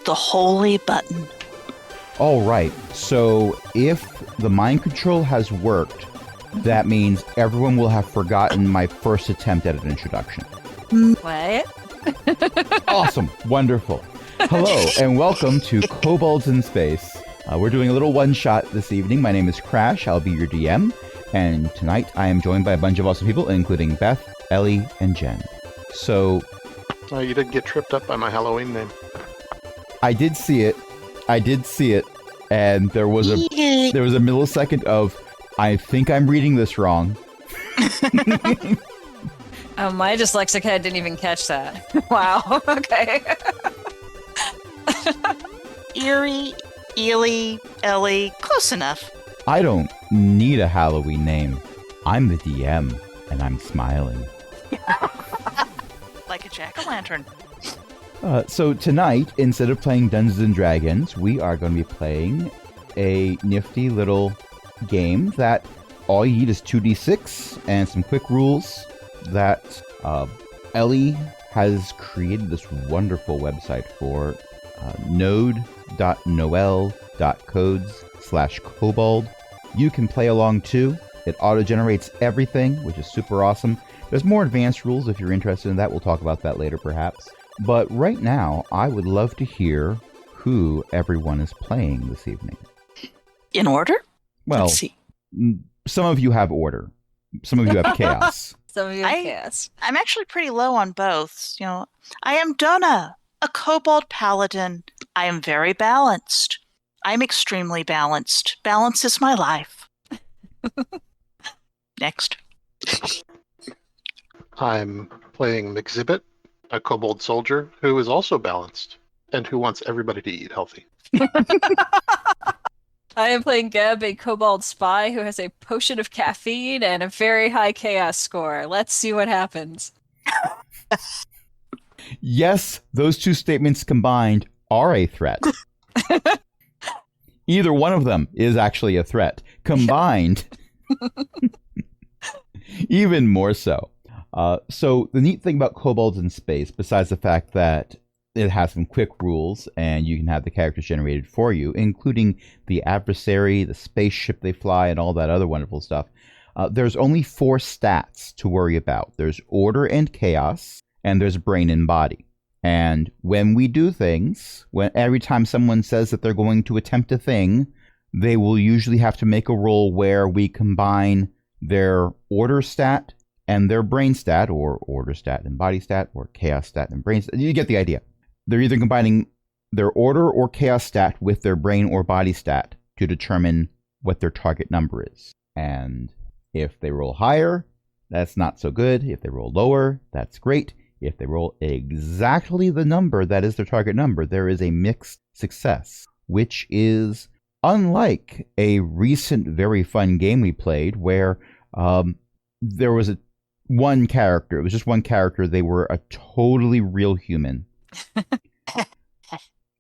The holy button. All right, so if the mind control has worked, that means everyone will have forgotten my first attempt at an introduction. What? Awesome. Wonderful. Hello, and welcome to Kobolds in Space. We're doing a little one-shot this evening. My name is Crash. I'll be your DM. And tonight I am joined by a bunch of awesome people, including Beth, Ellie, and Jen. So... you didn't get tripped up by my Halloween name. I did see it. And there was a millisecond of, I think I'm reading this wrong. Oh, my dyslexic head didn't even catch that. Wow. Okay. Eerie, Ely, Ellie, close enough. I don't need a Halloween name. I'm the DM, and I'm smiling. Like a jack-o'-lantern. So tonight, instead of playing Dungeons & Dragons, we are going to be playing a nifty little game that all you need is 2d6 and some quick rules that Ellie has created this wonderful website for, node.noel.codes/kobold. You can play along too. It auto-generates everything, which is super awesome. There's more advanced rules if you're interested in that. We'll talk about that later, perhaps. But right now, I would love to hear who everyone is playing this evening. In order? Well, Let's see. Some of you have order. Some of you have chaos. Some of you have chaos. I'm actually pretty low on both. You know, I am Donna, a kobold paladin. I am very balanced. I'm extremely balanced. Balance is my life. Next. I'm playing McZibbit, a kobold soldier who is also balanced and who wants everybody to eat healthy. I am playing Geb, a kobold spy who has a potion of caffeine and a very high chaos score. Let's see what happens. Yes, those two statements combined are a threat. Either one of them is actually a threat. Combined, even more so. So the neat thing about Kobolds in Space, besides the fact that it has some quick rules and you can have the characters generated for you, including the adversary, the spaceship they fly, and all that other wonderful stuff, there's only 4 stats to worry about. There's order and chaos, and there's brain and body. And when we do things, every time someone says that they're going to attempt a thing, they will usually have to make a roll where we combine their order stat and their brain stat, or order stat and body stat, or chaos stat and brain stat. You get the idea. They're either combining their order or chaos stat with their brain or body stat to determine what their target number is. And if they roll higher, that's not so good. If they roll lower, that's great. If they roll exactly the number that is their target number, there is a mixed success, which is unlike a recent very fun game we played where there was one character. It was just one character. They were a totally real human.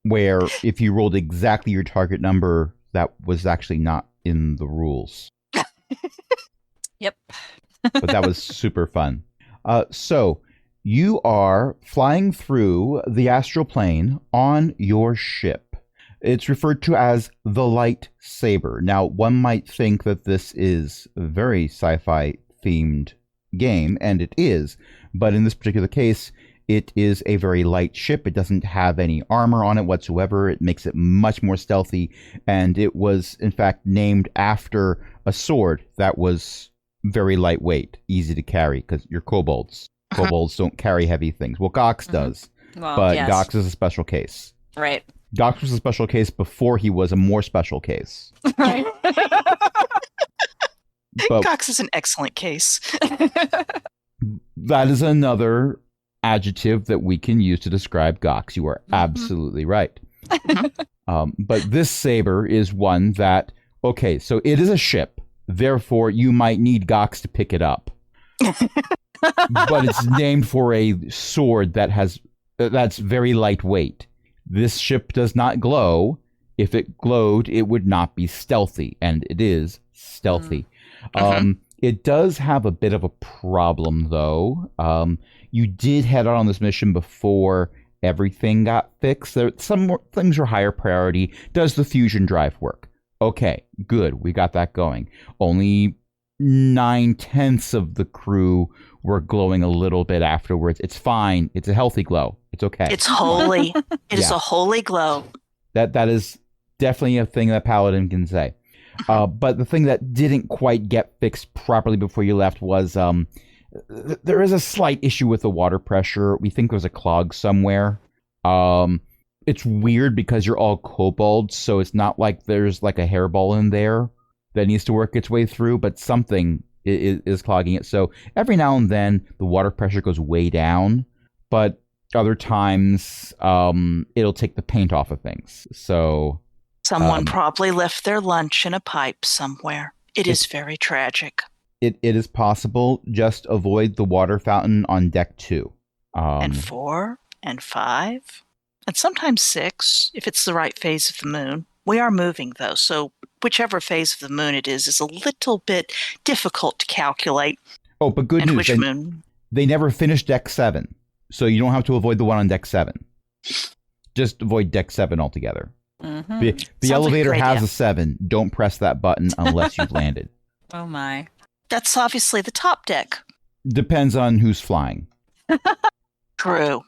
Where if you rolled exactly your target number, that was actually not in the rules. Yep. But that was super fun. So you are flying through the astral plane on your ship. It's referred to as the Light Saber. Now, one might think that this is a very sci-fi themed game, and it is. But in this particular case, it is a very light ship. It doesn't have any armor on it whatsoever. It makes it much more stealthy. And it was, in fact, named after a sword that was very lightweight, easy to carry, because you're kobolds. Kobolds don't carry heavy things. Well, Gox does. Well, but yes. Gox is a special case. Right. Gox was a special case before he was a more special case. Right. But Cox is an excellent case. that is another adjective that we can use to describe Gox. You are absolutely right. But this saber is one that, okay, so it is a ship. Therefore, you might need Gox to pick it up. But it's named for a sword that's very lightweight. This ship does not glow. If it glowed, it would not be stealthy, and it is stealthy. It does have a bit of a problem, though. You did head out on this mission before, everything got fixed. Some more things are higher priority. Does the fusion drive work? Okay, good. We got that going. Only 9/10 of the crew were glowing a little bit afterwards. It's fine. It's a healthy glow. It's okay. It's holy. It is Yeah. a holy glow. That is definitely a thing that Paladin can say. But the thing that didn't quite get fixed properly before you left was there is a slight issue with the water pressure. We think there's a clog somewhere. It's weird because you're all kobolds, so it's not like there's like a hairball in there that needs to work its way through, but something is clogging it. So every now and then the water pressure goes way down, but other times it'll take the paint off of things. So Someone probably left their lunch in a pipe somewhere. It is very tragic. It is possible. Just avoid the water fountain on deck 2. And 4 and 5 and sometimes 6 if it's the right phase of the moon. We are moving though, so whichever phase of the moon it is a little bit difficult to calculate. Oh, but good and news. Which moon? They never finished deck 7, so you don't have to avoid the one on deck 7. Just avoid deck 7 altogether. Mm-hmm. The elevator has a 7. Don't press that button unless you've landed. Oh my. That's obviously the top deck. Depends on who's flying. True.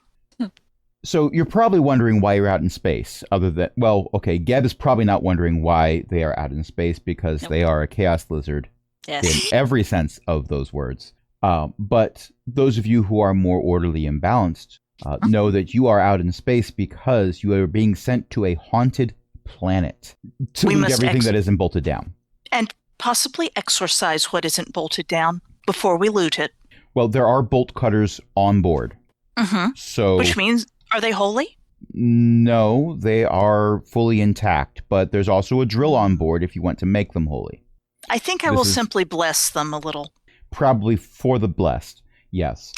So you're probably wondering why you're out in space, other than, well, okay, Geb is probably not wondering why they are out in space because Nope. they are a chaos lizard in Yes. every sense of those words. But those of you who are more orderly and balanced know that you are out in space because you are being sent to a haunted planet to We loot must everything that isn't bolted down. And possibly exorcise what isn't bolted down before we loot it. Well, there are bolt cutters on board. Mm-hmm. So Which means, are they holy? no, they are fully intact, but there's also a drill on board if you want to make them holy. I think I This will is- simply bless them a little. Probably for the blessed. Yes.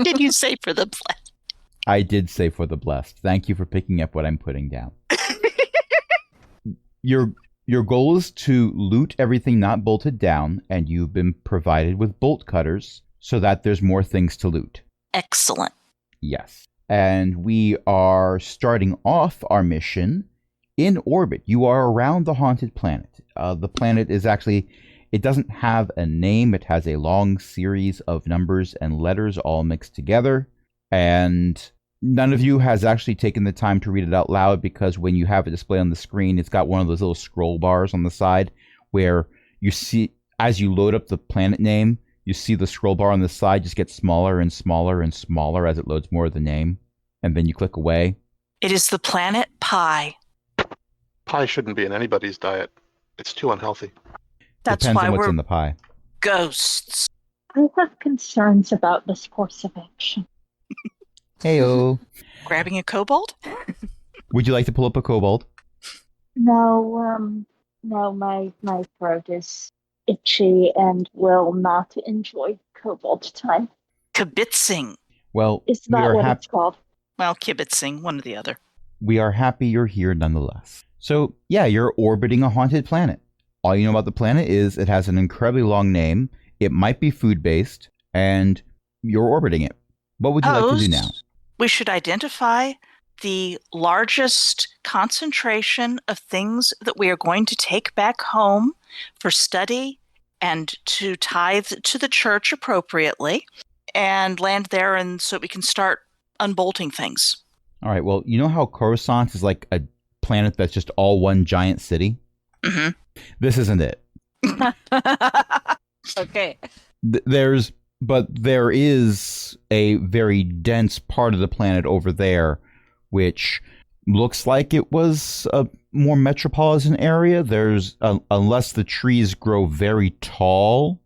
Did you say for the blessed? I did say for the blessed. Thank you for picking up what I'm putting down. Your goal is to loot everything not bolted down, and you've been provided with bolt cutters so that there's more things to loot. Excellent. Yes. And we are starting off our mission in orbit. You are around the haunted planet. The planet is actually, it doesn't have a name. It has a long series of numbers and letters all mixed together. And none of you has actually taken the time to read it out loud because when you have it displayed on the screen, it's got one of those little scroll bars on the side where you see, as you load up the planet name, you see the scroll bar on the side just get smaller and smaller and smaller as it loads more of the name. And then you click away. It is the planet Pi. Pie shouldn't be in anybody's diet. It's too unhealthy. That's Depends why on what's we're in the pie. ghosts. I have concerns about this course of action. Heyo. Grabbing a kobold? Would you like to pull up a kobold? No, my throat is itchy and will not enjoy kobold time. Kibitzing. Well, Is we that are what happy. it's called? Well, kibitzing, one or the other. We are happy you're here nonetheless. So, yeah, you're orbiting a haunted planet. All you know about the planet is it has an incredibly long name, it might be food-based, and you're orbiting it. What would you like to do now? We should identify the largest concentration of things that we are going to take back home for study and to tithe to the church appropriately and land there and so we can start unbolting things. All right, well, you know how Coruscant is like a planet that's just all one giant city? Mm-hmm. This isn't it. Okay. There is a very dense part of the planet over there, which looks like it was a more metropolitan area. There's, unless the trees grow very tall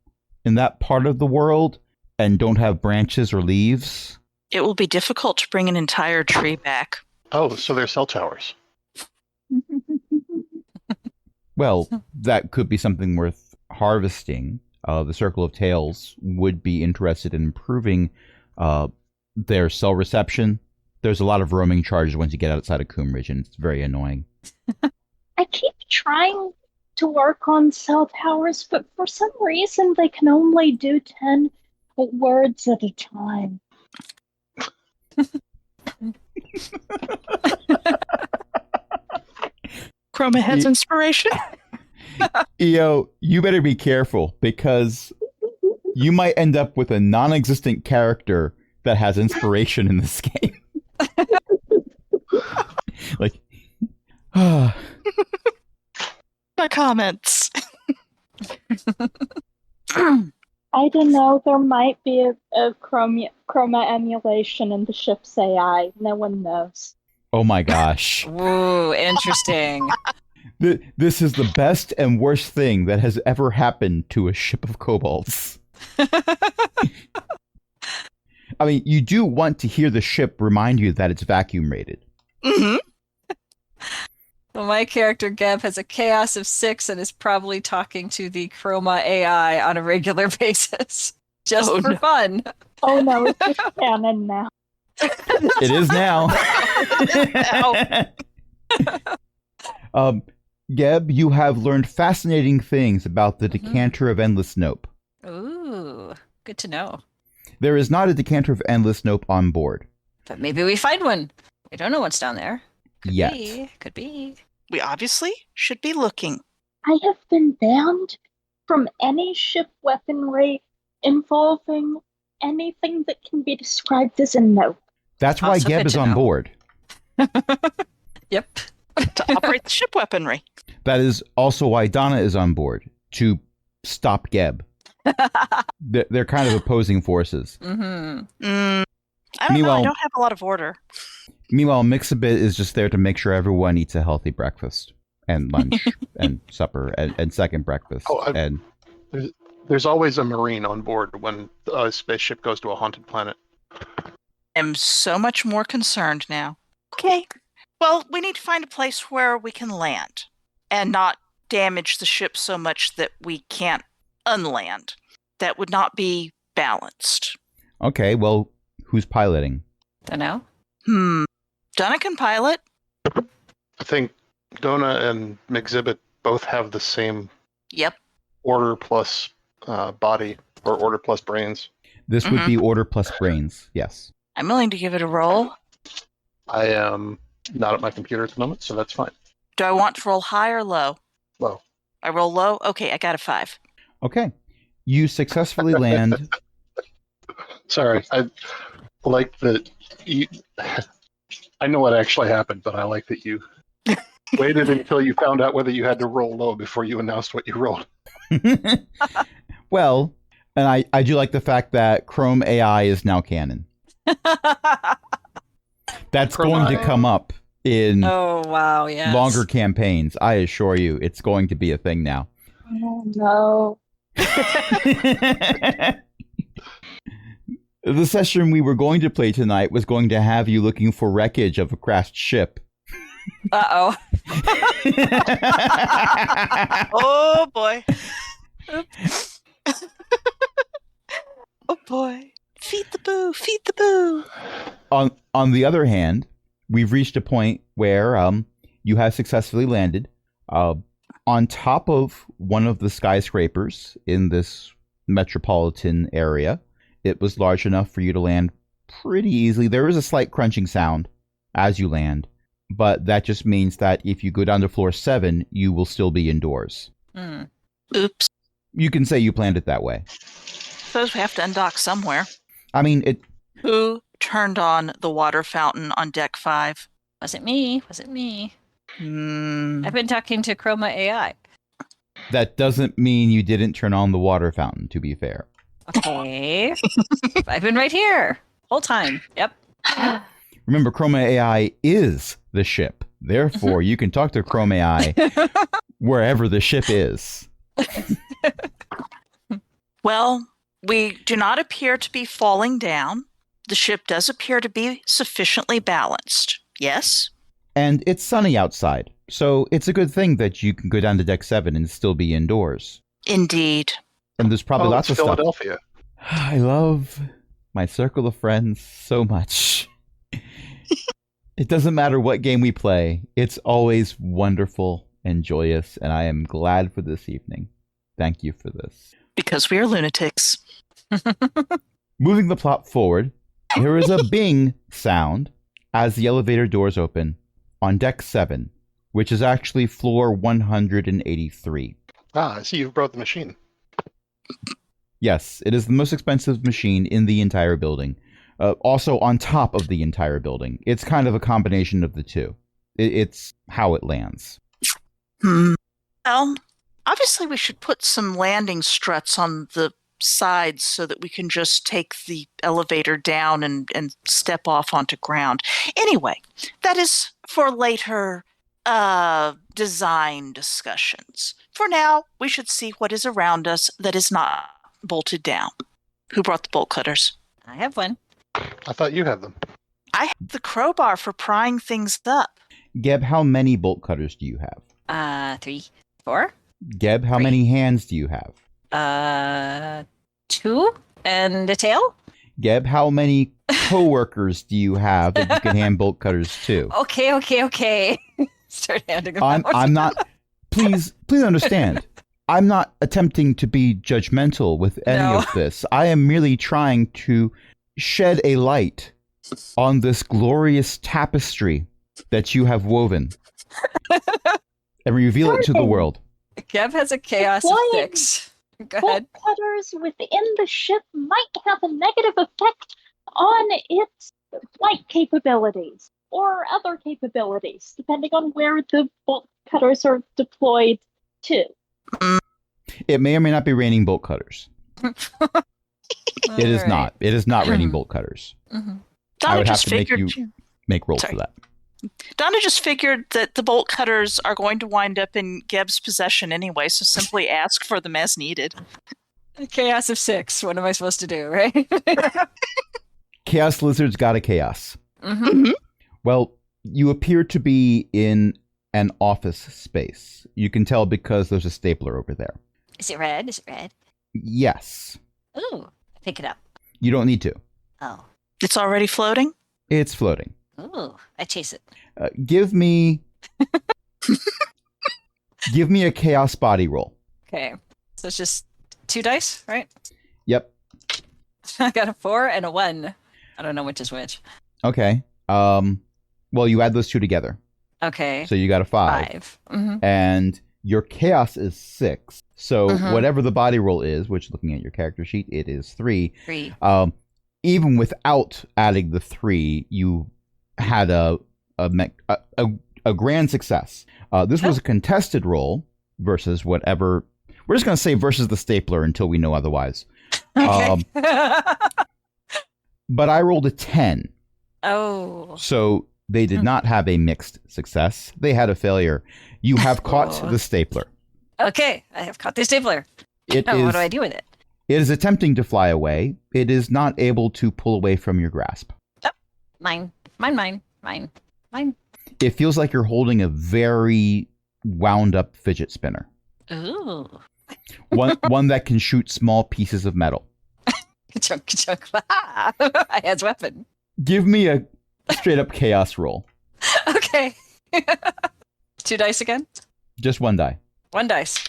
in that part of the world and don't have branches or leaves. It will be difficult to bring an entire tree back. Oh, so they're cell towers. Well, that could be something worth harvesting. The Circle of Tales would be interested in improving their cell reception. There's a lot of roaming charges once you get outside of Coomridge, and it's very annoying. I keep trying to work on cell towers, but for some reason they can only do 10 words at a time. Chroma has inspiration. EO, you better be careful because you might end up with a non-existent character that has inspiration in this game. Like, My comments. I don't know. There might be a chroma emulation in the ship's AI. No one knows. oh my gosh. Ooh, interesting. This is the best and worst thing that has ever happened to a ship of kobolds. I mean, you do want to hear the ship remind you that it's vacuum rated. Mm-hmm. Well, my character Geb has a chaos of 6 and is probably talking to the Chroma AI on a regular basis. Just Oh, for no. fun. Oh no, it's just canon now. It is now. Geb, you have learned fascinating things about the decanter of endless nope. Ooh, good to know. There is not a decanter of endless nope on board But maybe we find one. We don't know what's down there. yet. Could be. We obviously should be looking. I have been banned from any ship weaponry involving anything that can be described as a nope. That's why Also Geb good is to on know. board. Yep. To operate the ship weaponry. That is also why Donna is on board, to stop Geb. They're kind of opposing forces. Mm-hmm. I don't know. Meanwhile- I don't have a lot of order. Meanwhile, Mixabit is just there to make sure everyone eats a healthy breakfast and lunch and supper and second breakfast. Oh, and There's always a Marine on board when a spaceship goes to a haunted planet. I'm so much more concerned now. Okay. Well, we need to find a place where we can land and not damage the ship so much that we can't unland. That would not be balanced. okay, well, who's piloting? Don't know. Donna can pilot. I think Dona and McZibit both have the same Yep. order plus body, or order plus brains. This would be order plus brains. Yes. I'm willing to give it a roll. I am not at my computer at the moment, so that's fine. Do I want to roll high or low? Low. I roll low? Okay, I got a 5. Okay. You successfully land. Sorry, I like that you... I know what actually happened, but I like that you waited until you found out whether you had to roll low before you announced what you rolled. Well, and I do like the fact that Chrome AI is now canon. That's Chrome going to AI. come up in Oh, wow, yes. longer campaigns. I assure you, it's going to be a thing now. Oh no. The session we were going to play tonight was going to have you looking for wreckage of a crashed ship. Uh-oh. Oh boy. Oh boy. Feed the boo, feed the boo. On the other hand, we've reached a point where you have successfully landed on top of one of the skyscrapers in this metropolitan area. It was large enough for you to land pretty easily. There is a slight crunching sound as you land, but that just means that if you go down to floor 7, you will still be indoors. Mm. Oops. You can say you planned it that way. Suppose we have to undock somewhere. I mean, it. Who turned on the water fountain on deck 5? Wasn't me. I've been talking to Chroma AI. That doesn't mean you didn't turn on the water fountain, to be fair. Okay. I've been right here. Whole time. Yep. Remember, Chroma AI is the ship. Therefore, you can talk to Chrome AI wherever the ship is. Well, we do not appear to be falling down. The ship does appear to be sufficiently balanced. Yes? And it's sunny outside, so it's a good thing that you can go down to deck 7 and still be indoors. Indeed. And there's probably lots it's of stuff. Philadelphia. I love my circle of friends so much. It doesn't matter what game we play. It's always wonderful and joyous, and I am glad for this evening. Thank you for this. Because we are lunatics. Moving the plot forward, There is a bing sound as the elevator doors open on deck 7, which is actually floor 183. Ah, I see you've brought the machine. Yes, it is the most expensive machine in the entire building. Also on top of the entire building. It's kind of a combination of the two. It's how it lands. Well, obviously we should put some landing struts on the sides so that we can just take the elevator down and step off onto ground. Anyway, that is for later design discussions. For now, we should see what is around us that is not bolted down. Who brought the bolt cutters? I have one. I thought you had them. I have the crowbar for prying things up. Geb, how many bolt cutters do you have? 3, 4. Geb, how 3. many hands do you have? 2 and a tail. Geb, how many coworkers do you have that you can hand bolt cutters to? Okay. Start handing them out. I'm not. Please understand. I'm not attempting to be judgmental with any of this. I am merely trying to shed a light on this glorious tapestry that you have woven and reveal it to the world. Geb has a chaos of Deploying 6. Go bolt ahead. cutters within the ship might have a negative effect on its flight capabilities or other capabilities, depending on where the bolt cutters are deployed to. It may or may not be raining bolt cutters. It is not. It is not raining bolt cutters. Mm-hmm. I would have to make you make rolls for that. Donna just figured that the bolt cutters are going to wind up in Geb's possession anyway, so simply ask for them as needed. Chaos of 6. What am I supposed to do, right? Chaos Lizard's got a chaos. Mm-hmm. Well, you appear to be in an office space. You can tell because there's a stapler over there. Is it red? Yes. Ooh, pick it up. You don't need to. Oh. It's already floating? It's floating. Ooh, I chase it. Give me a chaos body roll. Okay. So it's just 2 dice, right? Yep. I got a 4 and a 1. I don't know which is which. Okay. Well, you add those two together. Okay. So you got a 5. 5. Mm-hmm. And your chaos is 6. So Mhm. whatever the body roll is, which looking at your character sheet, it is 3. 3. Even without adding the 3, you had a grand success. This was a contested roll versus whatever. We're just going to say versus the stapler until we know otherwise. Okay. But I rolled a 10. Oh. So they did not have a mixed success. They had a failure. You have caught Oh. the stapler. Okay, I have caught the stapler. It Now, is, what do I do with it? it is attempting to fly away. It is not able to pull away from your grasp. Mine. It feels like you're holding a very wound up fidget spinner. Ooh. One that can shoot small pieces of metal. Ka-chunk, ka-chunk. I has weapon. Give me a straight up chaos roll. Okay. 2 dice again? Just 1 die. 1 dice.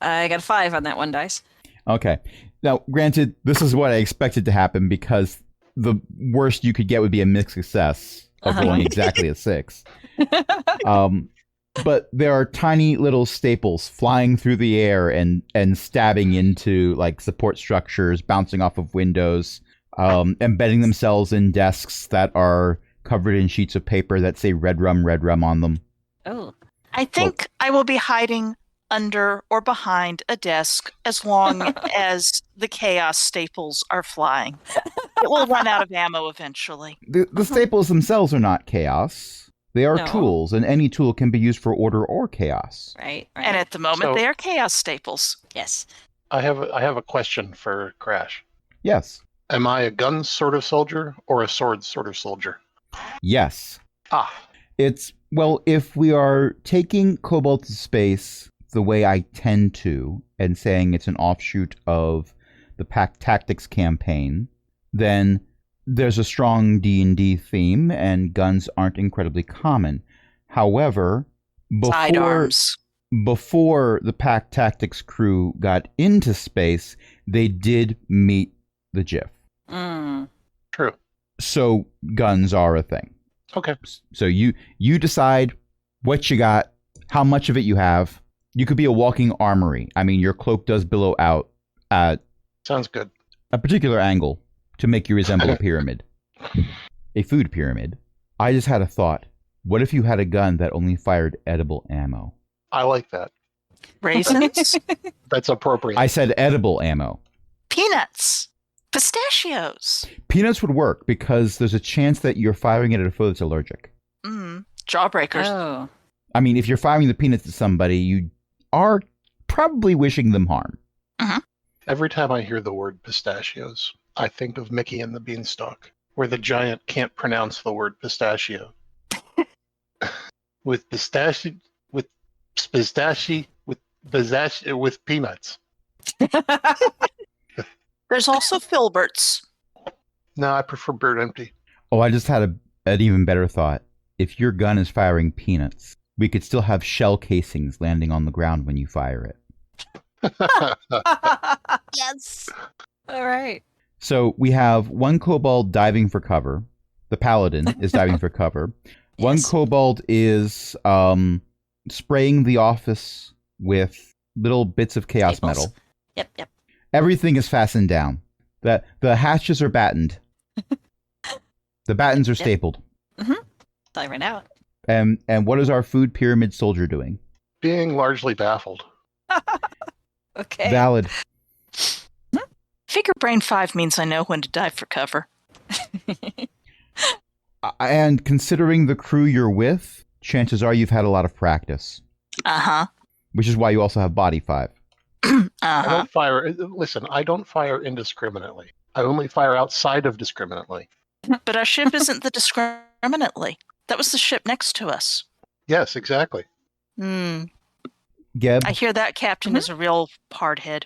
I got a 5 on that 1 dice. Okay. Now, granted, this is what I expected to happen because the worst you could get would be a mixed success of rolling exactly a 6. But there are tiny little staples flying through the air and stabbing into like support structures, bouncing off of windows, embedding themselves in desks that are covered in sheets of paper that say red rum on them. Oh. I think I will be hiding under or behind a desk as long as the chaos staples are flying. It will run out of ammo eventually. The staples themselves are not chaos. They are No. tools, and any tool can be used for order or chaos. Right. And at the moment, So- they are chaos staples. Yes. I have a question for Crash. Yes. Am I a gun sort of soldier or a sword sort of soldier? Yes. Ah, It's, well, if we are taking Kobolds to space the way I tend to, and saying it's an offshoot of the Pack Tactics campaign, then there's a strong D&D theme, and guns aren't incredibly common. However, Sidearms. before the Pack Tactics crew got into space, they did meet the GIF. Mm. true. So guns are a thing. Okay. So you decide what you got, how much of it you have. You could be a walking armory. I mean, your cloak does billow out at Sounds good. a particular angle to make you resemble a pyramid. A food pyramid. I just had a thought. What if you had a gun that only fired edible ammo? I like that. Raisins, That's appropriate. I said edible ammo. peanuts, pistachios, Peanuts would work because there's a chance that you're firing it at a foe that's allergic. jawbreakers. Oh. I mean, if you're firing the peanuts at somebody, you are probably wishing them harm. Every time I hear the word pistachios, I think of Mickey and the Beanstalk, where the giant can't pronounce the word pistachio. with pistachio, with peanuts. There's also filberts. No, I prefer bird empty. Oh, I just had an even better thought. If your gun is firing peanuts, we could still have shell casings landing on the ground when you fire it. Yes. All right. So we have one kobold diving for cover. The paladin is diving for cover. One Yes. kobold is spraying the office with little bits of chaos Staples. metal. Yep. Everything is fastened down. The hatches are battened. The battens are Yep. stapled. I ran out. And what is our food pyramid soldier doing? Being largely baffled. Okay. Valid. Figure brain 5 means I know when to dive for cover. And considering the crew you're with, chances are you've had a lot of practice, Uh-huh. which is why you also have body 5. I Uh-huh. don't fire. Listen, I don't fire indiscriminately. I only fire outside of discriminately. But our ship isn't the discriminately. That was the ship next to us. Yes, exactly. Geb, I hear that captain is a real hardhead.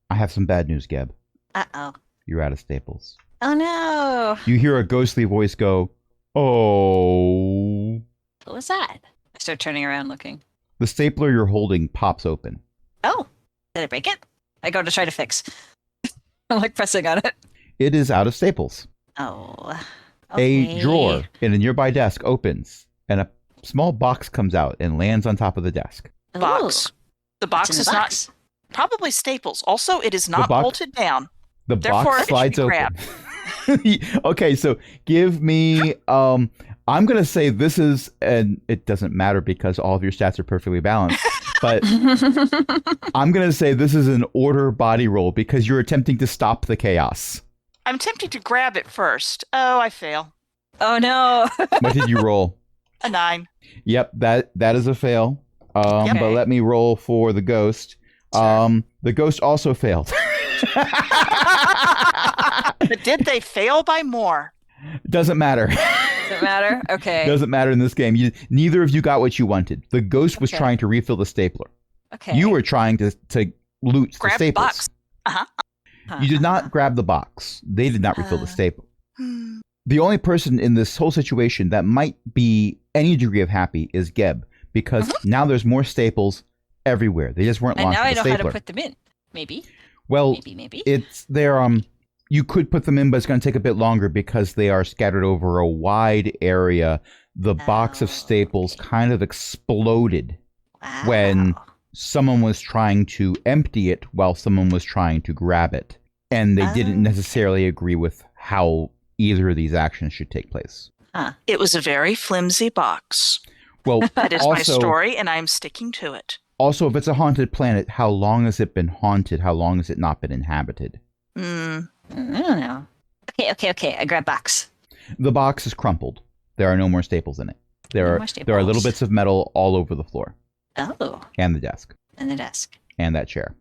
I have some bad news, Geb. Uh-oh. You're out of staples. Oh, no. You hear a ghostly voice go, "Oh." What was that? I start turning around looking. The stapler you're holding pops open. Oh, did I break it? I go to try to fix. I'm like pressing on it. It is out of staples. Oh. A Okay. drawer in a nearby desk opens, and a small box comes out and lands on top of the desk. Ooh. Box. The box What's in is the not box? probably staples. Also, it is not box- bolted down. The Therefore, box it should slides be open. Okay, so give me I'm going to say this is, and it doesn't matter because all of your stats are perfectly balanced, but I'm going to say this is an order body roll because you're attempting to stop the chaos. I'm tempted to grab it first. Oh, I fail. Oh, no. What did you roll? A 9. Yep, that is a fail. Yep. But let me roll for the ghost. Sure. The ghost also failed. But did they fail by more? Doesn't matter. Does it matter? Okay. Doesn't matter in this game. Neither of you got what you wanted. The ghost was Okay. trying to refill the stapler. Okay. You were trying to loot the Grab the staples. box. You did not grab the box. They did not refill the staple. Hmm. The only person in this whole situation that might be any degree of happy is Geb, because now there's more staples everywhere. They just weren't And launched now I with know the how stapler. to put them in. Maybe. Well, Maybe. it's they're you could put them in, but it's going to take a bit longer because they are scattered over a wide area. The box of Oh, staples okay. kind of exploded Wow. when someone was trying to empty it while someone was trying to grab it. And they didn't Okay. necessarily agree with how either of these actions should take place. It was a very flimsy box. Well, That is my also, story, and I am sticking to it. also, if it's a haunted planet, how long has it been haunted? How long has it not been inhabited? Mm. I don't know. Okay. I grab box. The box is crumpled. There are no more staples in it. No There more are little staples. bits of metal all over the floor Oh. and the desk And the desk. and that chair.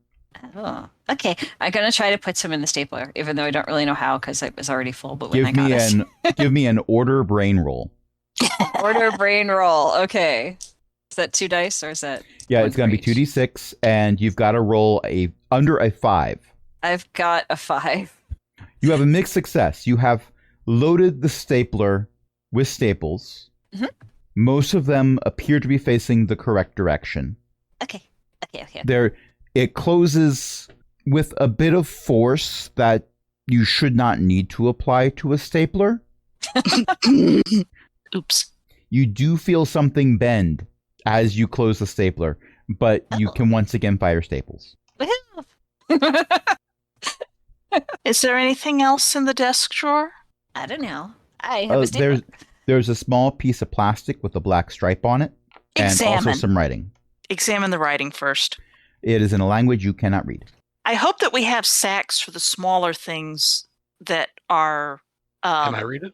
Oh. Okay. I'm going to try to put some in the stapler, even though I don't really know how because it was already full. But when I got it. Give me an order brain roll. Order brain roll. Okay. Is that 2 dice or is that? Yeah, one it's going to for be each? 2d6, and you've got to roll under a 5. I've got a 5. You have a mixed success. You have loaded the stapler with staples. Mhm. Most of them appear to be facing the correct direction. Okay. It closes with a bit of force that you should not need to apply to a stapler. Oops. You do feel something bend as you close the stapler, but you can once again fire staples. Is there anything else in the desk drawer? I don't know. I have a stapler. There's a small piece of plastic with a black stripe on it, and also Examine. some writing. Examine the writing first. It is in a language you cannot read. I hope that we have sacks for the smaller things that are. Can I read it?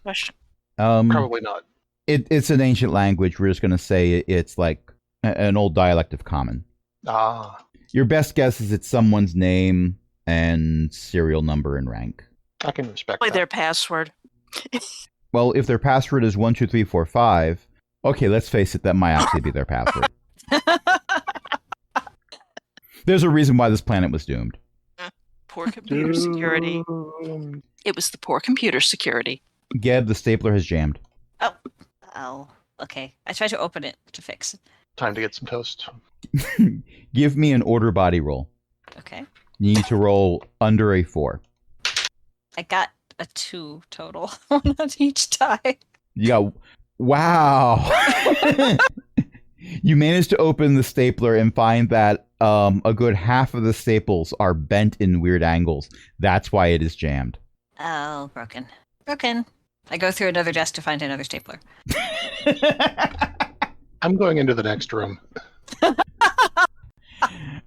Question. Probably not. It's an ancient language. We're just going to say it's like an old dialect of Common. Ah, Your best guess is it's someone's name and serial number and rank. I can respect Probably that. their password. Well, if their password is 12345, okay, let's face it, that might actually be their password. There's a reason why this planet was doomed. Poor computer security. It was the poor computer security. Geb, the stapler has jammed. Oh, okay. I tried to open it to fix it. Time to get some toast. Give me an order body roll. Okay. You need to roll under a 4. I got a 2 total. One on each die. You got... Wow! You managed to open the stapler and find that a good half of the staples are bent in weird angles. That's why it is jammed. Oh, broken. Broken. I go through another desk to find another stapler. I'm going into the next room.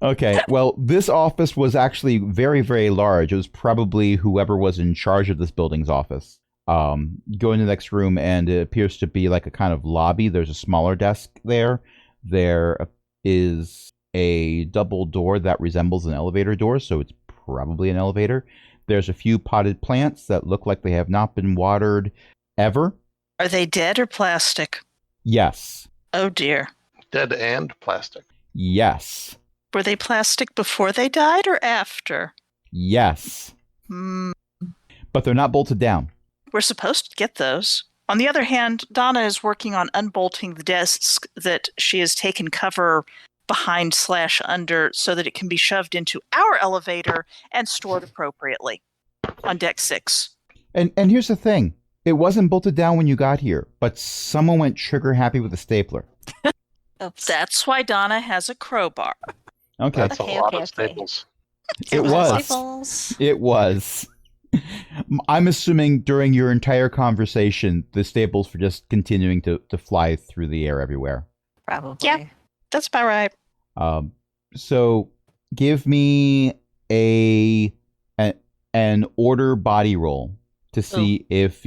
Okay, well, this office was actually very, very large. It was probably whoever was in charge of this building's office. Go into the next room, and it appears to be like a kind of lobby. There's a smaller desk there. There is a double door that resembles an elevator door, so it's probably an elevator. There's a few potted plants that look like they have not been watered ever. Are they dead or plastic? Yes. Oh dear. Dead and plastic. Yes. Were they plastic before they died or after? Yes. Hmm. But they're not bolted down. We're supposed to get those. On the other hand, Donna is working on unbolting the desk that she has taken cover behind/under so that it can be shoved into our elevator and stored appropriately on deck 6. And here's the thing. It wasn't bolted down when you got here, but someone went trigger happy with a stapler. Oops. That's why Donna has a crowbar. Okay. That's Okay, a lot okay, of okay. staples. It was. Staples. It was. I'm assuming during your entire conversation, the staples were just continuing to fly through the air everywhere. Probably. Yeah. That's about right. So give me an order body roll to see if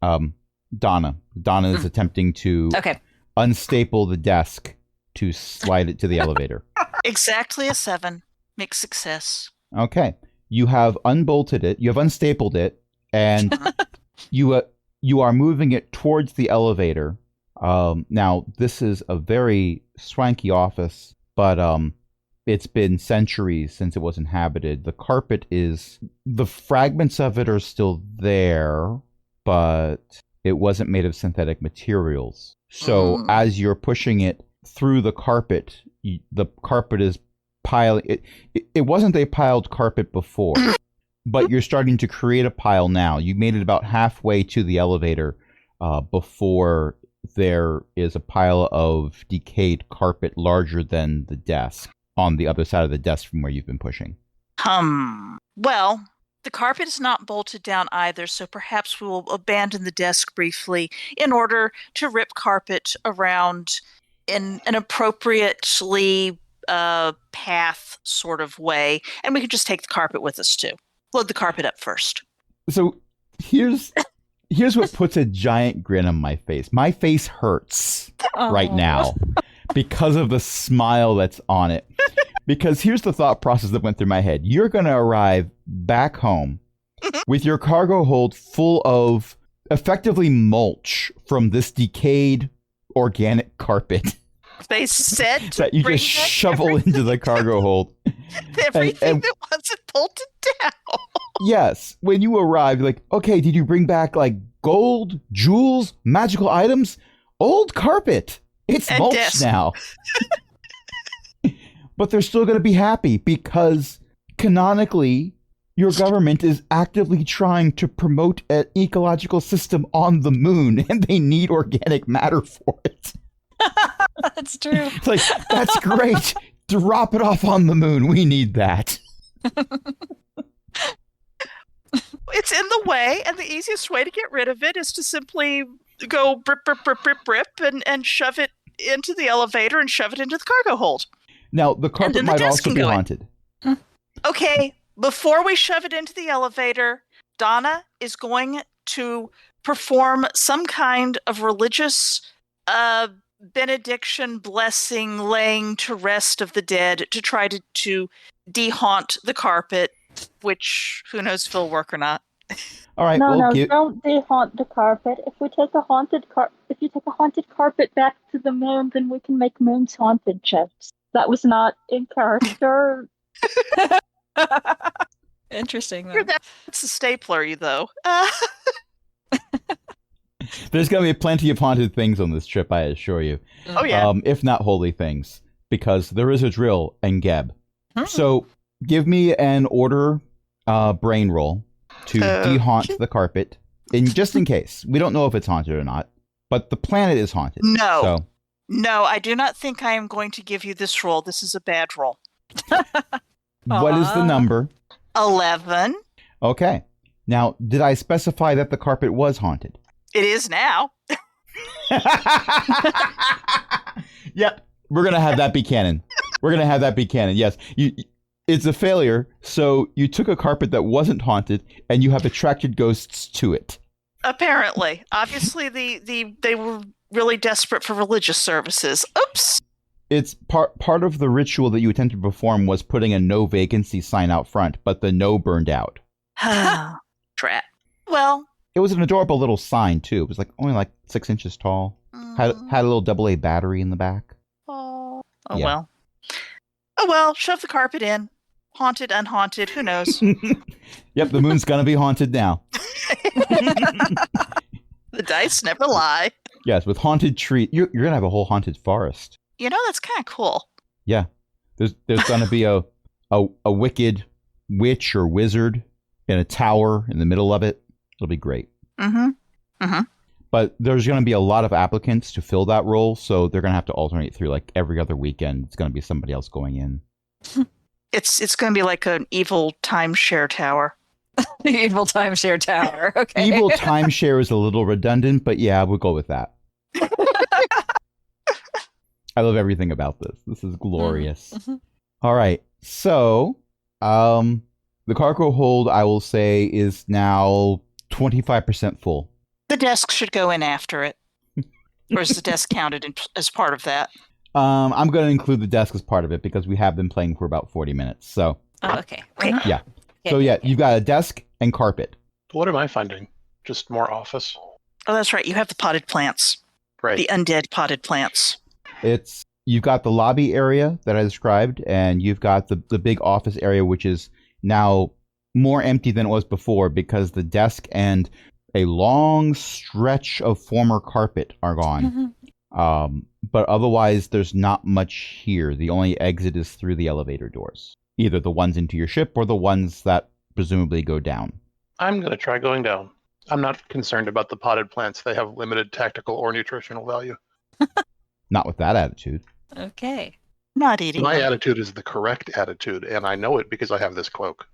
Donna is attempting to Okay. unstaple the desk to slide it to the elevator. Exactly a 7. Mixed success. Okay. You have unbolted it, you have unstapled it, and you are moving it towards the elevator. Now, this is a very swanky office, but it's been centuries since it was inhabited. The carpet the fragments of it are still there, but it wasn't made of synthetic materials. So as you're pushing it through the carpet is piling. It wasn't a piled carpet before, but you're starting to create a pile now. You made it about halfway to the elevator before there is a pile of decayed carpet larger than the desk on the other side of the desk from where you've been pushing. Well, the carpet is not bolted down either, so perhaps we will abandon the desk briefly in order to rip carpet around in an appropriately path sort of way, and we could just take the carpet with us too. Load the carpet up first. So here's what puts a giant grin on my face. My face hurts right now because of the smile that's on it. Because here's the thought process that went through my head. You're going to arrive back home with your cargo hold full of effectively mulch from this decayed organic carpet. They said that you just shovel into the cargo hold. Everything that wasn't bolted down. Yes. When you arrive, you're like, okay, did you bring back like gold, jewels, magical items? Old carpet. It's And mulch desk. now. But they're still going to be happy because canonically, Your government is actively trying to promote an ecological system on the moon, and they need organic matter for it. That's true. It's like, that's great. Drop it off on the moon. We need that. It's in the way, and the easiest way to get rid of it is to simply go brip, brip, brip, brip, brip, and shove it into the elevator and shove it into the cargo hold. Now, the carpet then the might desk also can be go in. haunted. Okay, before we shove it into the elevator, Donna is going to perform some kind of religious benediction, blessing, laying to rest of the dead to try to de-haunt the carpet, which who knows if it'll work or not. All right, No, we'll don't de-haunt the carpet. If you take a haunted carpet back to the moon, then we can make moons haunted jokes. That was not in character. Interesting. Though. That's a stapler, though. There's going to be plenty of haunted things on this trip, I assure you. Oh, yeah. If not holy things, because there is a drill and Geb. So give me an order brain roll to de-haunt the carpet, just in case. We don't know if it's haunted or not, but the planet is haunted. No. So. No, I do not think I am going to give you this roll. This is a bad roll. What is the number? 11. Okay. Now, did I specify that the carpet was haunted? It is now. Yep. We're going to have that be canon. Yes. It's a failure, so you took a carpet that wasn't haunted, and you have attracted ghosts to it. Apparently. Obviously, they were really desperate for religious services. Oops. It's part of the ritual that you attempted to perform was putting a no vacancy sign out front, but the no burned out. Drat. Well. It was an adorable little sign, too. It was only 6 inches tall. Had a little AA battery in the back. Oh, Yeah. Well. Oh, well. Shove the carpet in. Haunted, unhaunted. Who knows? Yep, the moon's going to be haunted now. The dice never lie. Yes, with haunted tree. You're going to have a whole haunted forest. That's kind of cool. Yeah. There's going to be a wicked witch or wizard in a tower in the middle of it. It'll be great. Mm-hmm. Mm-hmm. But there's going to be a lot of applicants to fill that role, so they're going to have to alternate through every other weekend. It's going to be somebody else going in. It's going to be like an evil timeshare tower. The evil timeshare tower. Okay. Evil timeshare is a little redundant, but yeah, we'll go with that. I love everything about this. This is glorious. Mm-hmm. All right. So, the cargo hold, I will say, is now 25% full. The desk should go in after it. Or is the desk counted as part of that? I'm going to include the desk as part of it because we have been playing for about 40 minutes. So, okay. Yeah. So, yeah, you've got a desk and carpet. What am I finding? Just more office? Oh, that's right. You have the potted plants. Right. The undead potted plants. You've got the lobby area that I described, and you've got the big office area, which is now more empty than it was before because the desk and a long stretch of former carpet are gone. Mm-hmm. But otherwise, there's not much here. The only exit is through the elevator doors. Either the ones into your ship or the ones that presumably go down. I'm going to try going down. I'm not concerned about the potted plants. They have limited tactical or nutritional value. Not with that attitude. Okay. Not eating My them. attitude is the correct attitude, and I know it because I have this cloak.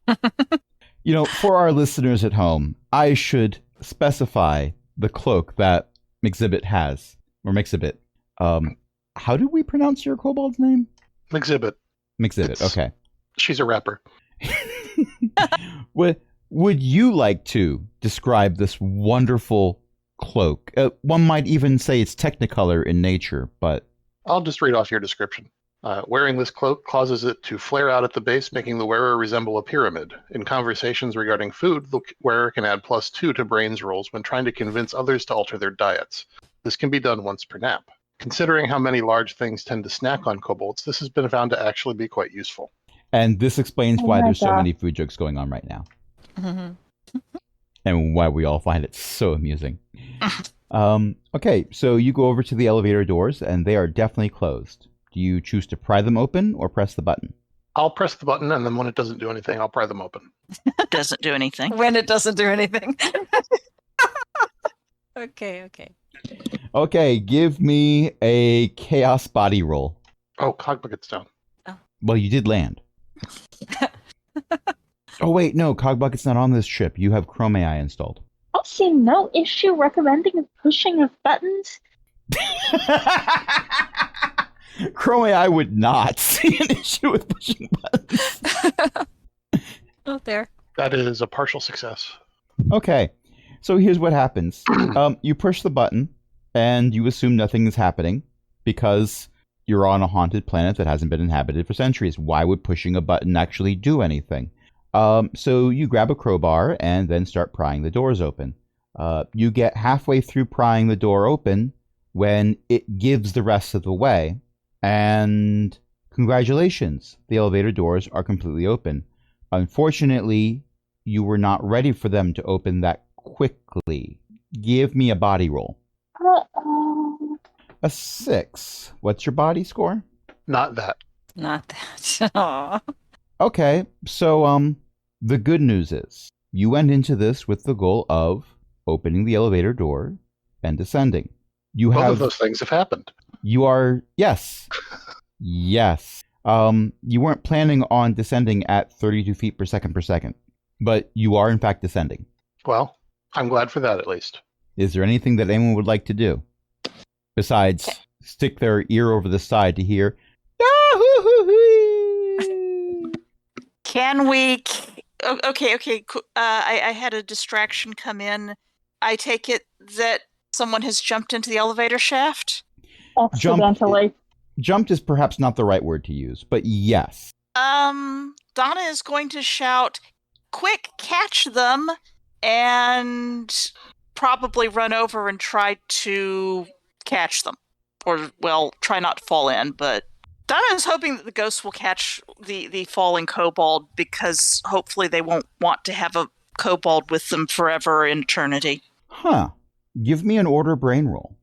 For our listeners at home, I should specify the cloak that Mxibit has. Or Mxibit. How do we pronounce your kobold's name? Exhibit. Mxibit, okay. She's a rapper. Would you like to describe this wonderful cloak? One might even say it's technicolor in nature, but... I'll just read off your description. Wearing this cloak causes it to flare out at the base, making the wearer resemble a pyramid. In conversations regarding food, the wearer can add +2 to brains rolls when trying to convince others to alter their diets. This can be done once per nap. Considering how many large things tend to snack on kobolds, this has been found to actually be quite useful. And this explains Oh why my there's so God. many food jokes going on right now. Mm-hmm. And why we all find it so amusing. Okay, so you go over to the elevator doors, and they are definitely closed. Do you choose to pry them open or press the button? I'll press the button, and then when it doesn't do anything, I'll pry them open. Doesn't do anything. When it doesn't do anything. Okay. Okay, give me a chaos body roll. Oh, Cogbucket's down. Well, you did land. Oh, wait, no, Cogbucket's not on this trip. You have Chrome AI installed. I see no issue recommending the pushing of buttons. Chrome AI would not see an issue with pushing buttons. Oh, there. That is a partial success. Okay, so here's what happens. You push the button, and you assume nothing is happening because you're on a haunted planet that hasn't been inhabited for centuries. Why would pushing a button actually do anything? So you grab a crowbar and then start prying the doors open. You get halfway through prying the door open when it gives the rest of the way. And congratulations, the elevator doors are completely open. Unfortunately, you were not ready for them to open that quickly. Give me a body roll. Uh-oh. A 6. What's your body score? Not that. Not that. Aw. Okay, so the good news is you went into this with the goal of opening the elevator door and descending. You Both have of those things have happened. You are yes. You weren't planning on descending at 32 feet per second, but you are in fact descending. Well, I'm glad for that at least. Is there anything that anyone would like to do besides stick their ear over the side to hear? Can we? Okay. I had a distraction come in. I take it that someone has jumped into the elevator shaft. Accidentally. Jumped is perhaps not the right word to use, but yes. Donna is going to shout, "Quick, catch them!" and probably run over and try to catch them. Or, well, try not to fall in, but Donna is hoping that the ghosts will catch the falling kobold because hopefully they won't want to have a kobold with them forever in eternity. Huh. Give me an order brain roll.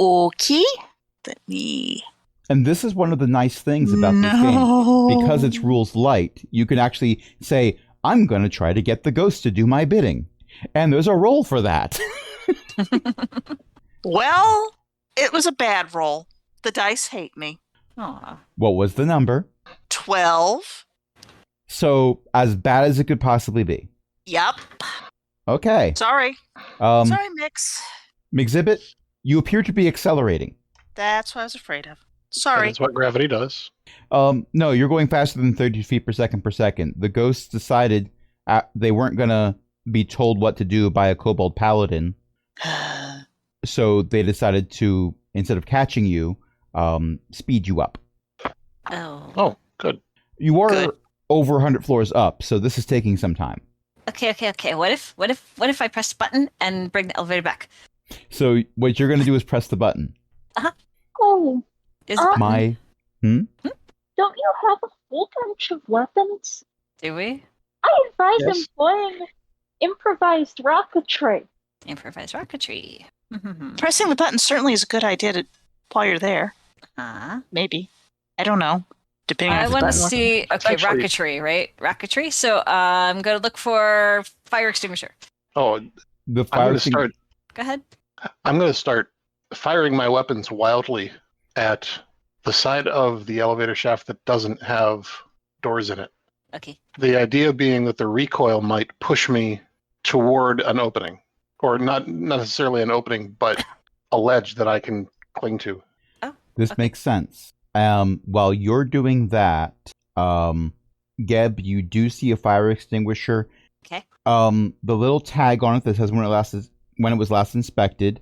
Okay. Let me... And this is one of the nice things about this game. Because it's rules light, you can actually say, I'm going to try to get the ghost to do my bidding. And there's a roll for that. Well, it was a bad roll. The dice hate me. Aw. What was the number? 12. So, as bad as it could possibly be. Yep. Okay. Sorry. Sorry, Mix. Exhibit, you appear to be accelerating. That's what I was afraid of. That Sorry. is what gravity does. No, you're going faster than 30 feet per second. The ghosts decided they weren't going to be told what to do by a kobold paladin. So they decided to, instead of catching you, speed you up. Oh. Oh, good. You are Good. over 100 floors up, so this is taking some time. Okay. What if I press the button and bring the elevator back? So what you're going to do is press the button. Oh, Is the button? My... don't you have a full bunch of weapons? Do we? I advise Yes. employing improvised rocketry. Improvised rocketry. Pressing the button certainly is a good idea while you're there. Maybe. I don't know. Depending I on the want to button. see. Okay, Actually- rocketry, right? Rocketry. So I'm going to look for fire extinguisher. Oh, The I'm fire going to start. Go ahead. I'm going to start firing my weapons wildly at the side of the elevator shaft that doesn't have doors in it. Okay. The idea being that the recoil might push me toward an opening, or not necessarily an opening, but a ledge that I can cling to. This Okay. makes sense. While you're doing that, Geb, you do see a fire extinguisher. Okay. The little tag on it that says when it was last inspected,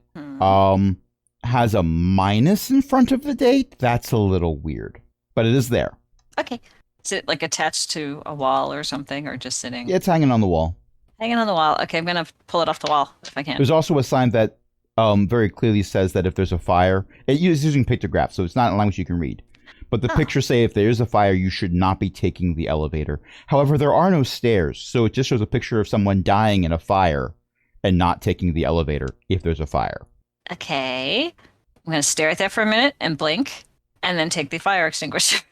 has a minus in front of the date. That's a little weird, but it is there. Okay. Is it like attached to a wall or something, or just sitting? It's hanging on the wall. Hanging on the wall. Okay, I'm gonna pull it off the wall if I can. There's also a sign that very clearly says that if there's a fire, it's using pictographs, so it's not a language you can read. But the pictures say if there is a fire, you should not be taking the elevator. However, there are no stairs, so it just shows a picture of someone dying in a fire and not taking the elevator if there's a fire. Okay. I'm gonna stare at that for a minute and blink, and then take the fire extinguisher.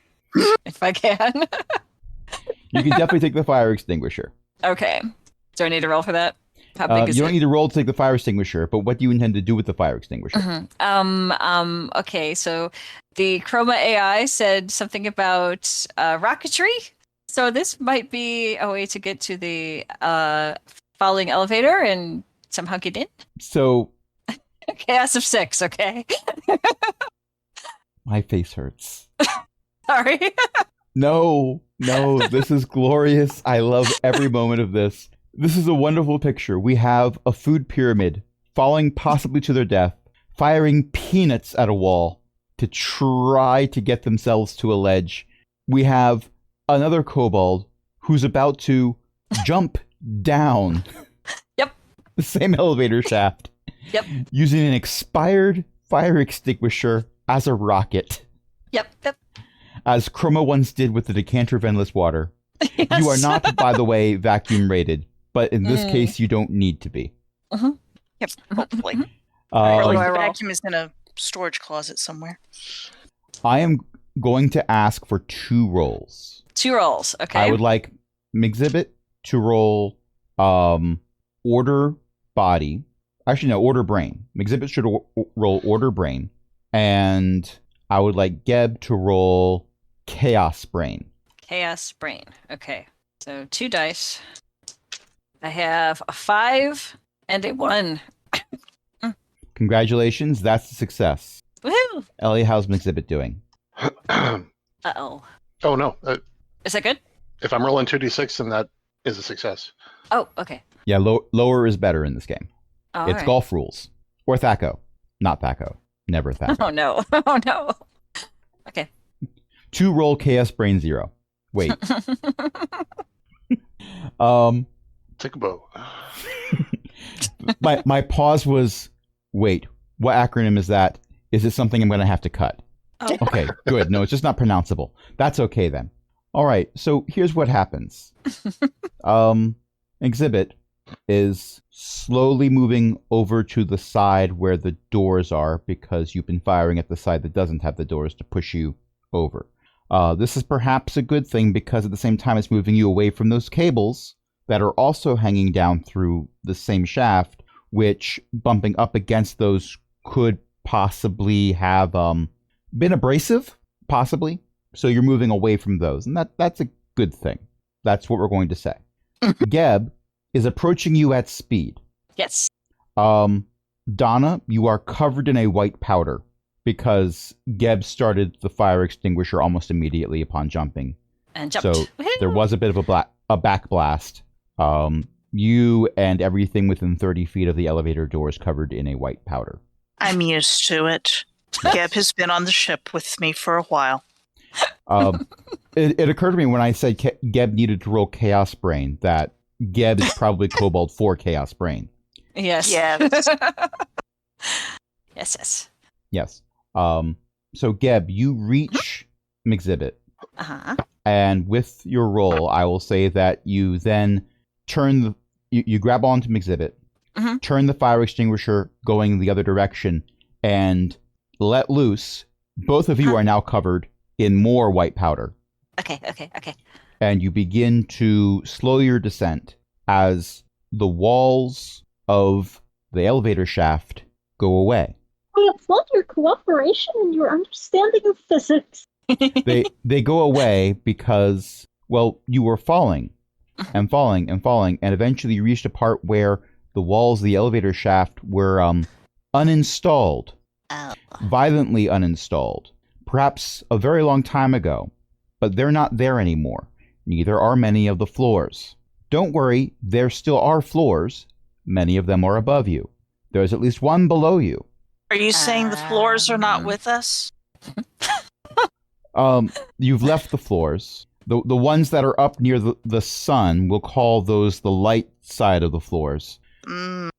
if I can. You can definitely take the fire extinguisher. Okay. Do I need to roll for that? How big is You it? don't need to roll to take the fire extinguisher, but what do you intend to do with the fire extinguisher? Okay, so the Chroma AI said something about rocketry. So this might be a way to get to the falling elevator and somehow get in. So Chaos of 6, okay? my face hurts. Sorry. No, this is glorious. I love every moment of this. This is a wonderful picture. We have a food pyramid falling possibly to their death, firing peanuts at a wall to try to get themselves to a ledge. We have another kobold who's about to jump down Yep. the same elevator shaft. Yep. Using an expired fire extinguisher as a rocket. Yep. As Chroma once did with the decanter of endless water. Yes. You are not, by the way, vacuum rated, but in this case, you don't need to be. Yep, hopefully. Roll Or do I the roll? vacuum is in a storage closet somewhere. I am going to ask for 2 rolls. 2 rolls, okay. I would like Mxzibit to roll order body. Actually, no, order brain. Mxzibit should roll order brain. And I would like Geb to roll chaos brain. Chaos brain. Okay. So 2 dice. I have a 5 and a 1. Congratulations, that's a success. Woohoo! Ellie, how's Mxzibit doing? Uh-oh. Oh no! Is that good? If I'm rolling 2d6, then that is a success. Oh, okay. Yeah, lower is better in this game. All It's right. golf rules. Or Thaco. Not Thaco. Never Thaco. Oh no. Oh no. Okay. 2 roll chaos brain 0. Wait. Take a bow. my pause was, wait, what acronym is that? Is it something I'm going to have to cut? Oh. Okay, good. No, it's just not pronounceable. That's okay then. All right, so here's what happens. Exhibit is slowly moving over to the side where the doors are because you've been firing at the side that doesn't have the doors to push you over. This is perhaps a good thing because at the same time it's moving you away from those cables that are also hanging down through the same shaft, which bumping up against those could possibly have been abrasive, possibly. So you're moving away from those, and that's a good thing. That's what we're going to say. Geb is approaching you at speed. Yes. Donna, you are covered in a white powder because Geb started the fire extinguisher almost immediately upon jumping. And jumped. So Woohoo! there was a bit of a back blast. You and everything within 30 feet of the elevator doors covered in a white powder. I'm used to it. Geb has been on the ship with me for a while. It occurred to me when I said Geb needed to roll Chaos Brain that Geb is probably Kobold for Chaos Brain. Yes. Yes. Yes. Yes. So Geb, you reach Mxzibit, Uh-huh. and with your roll, I will say that you then turn you grab onto Mxzibit, Mhm. turn the fire extinguisher going the other direction, and let loose. Both of you Huh. are now covered in more white powder, Okay. and you begin to slow your descent as the walls of the elevator shaft go away. We applaud your cooperation and your understanding of physics. They go away because, well, you were falling and falling and falling, and eventually you reached a part where the walls of the elevator shaft were uninstalled, Oh. violently uninstalled, perhaps a very long time ago, but they're not there anymore. Neither are many of the floors. Don't worry, there still are floors. Many of them are above you. There's at least one below you. Are you saying the floors are not with us? You've left the floors. The ones that are up near the sun, we'll call those the light side of the floors. Mm,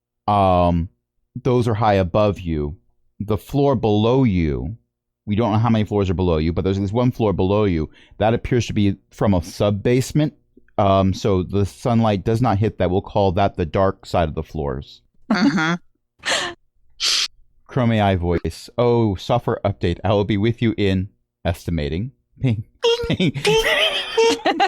Those are high above you. The floor below you, we don't know how many floors are below you, but there's at least one floor below you. That appears to be from a sub-basement. So the sunlight does not hit that. We'll call that the dark side of the floors. mhm. Chrome AI voice. Oh, software update. I will be with you in estimating. Ping. Bing, Ping. bing.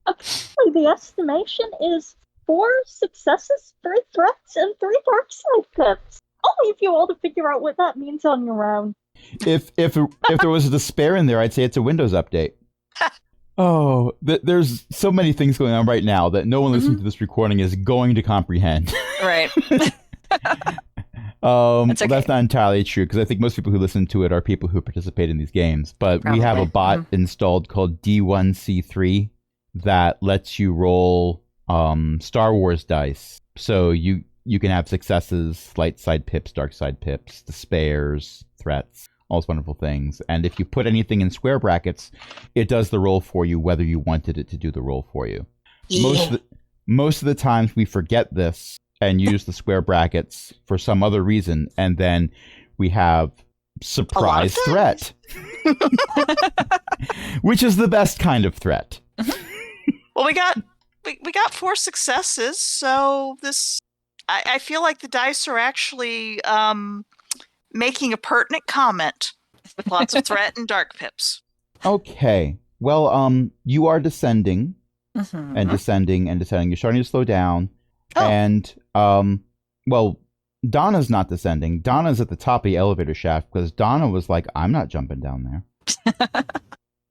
Apparently, the estimation is 4 successes, 3 threats, and 3 dark side pips. I'll leave you all to figure out what that means on your own. If there was a despair in there, I'd say it's a Windows update. Oh, there's so many things going on right now that no one listening to this recording is going to comprehend. Right. That's not entirely true, because I think most people who listen to it are people who participate in these games. But we have a bot installed called D1C3 that lets you roll Star Wars dice. So you can have successes, light side pips, dark side pips, despairs, threats, all those wonderful things. And if you put anything in square brackets, it does the roll for you, whether you wanted it to do the roll for you. Yeah. Most of the times we forget this and use the square brackets for some other reason, and then we have surprise threat, which is the best kind of threat. Well, we got 4 successes, so I feel like the dice are actually making a pertinent comment with lots of threat and dark pips. Okay. Well, you are descending Mm-hmm. and descending and descending. You're starting to slow down. Oh. And, well, Donna's not descending. Donna's at the top of the elevator shaft because Donna was like, I'm not jumping down there.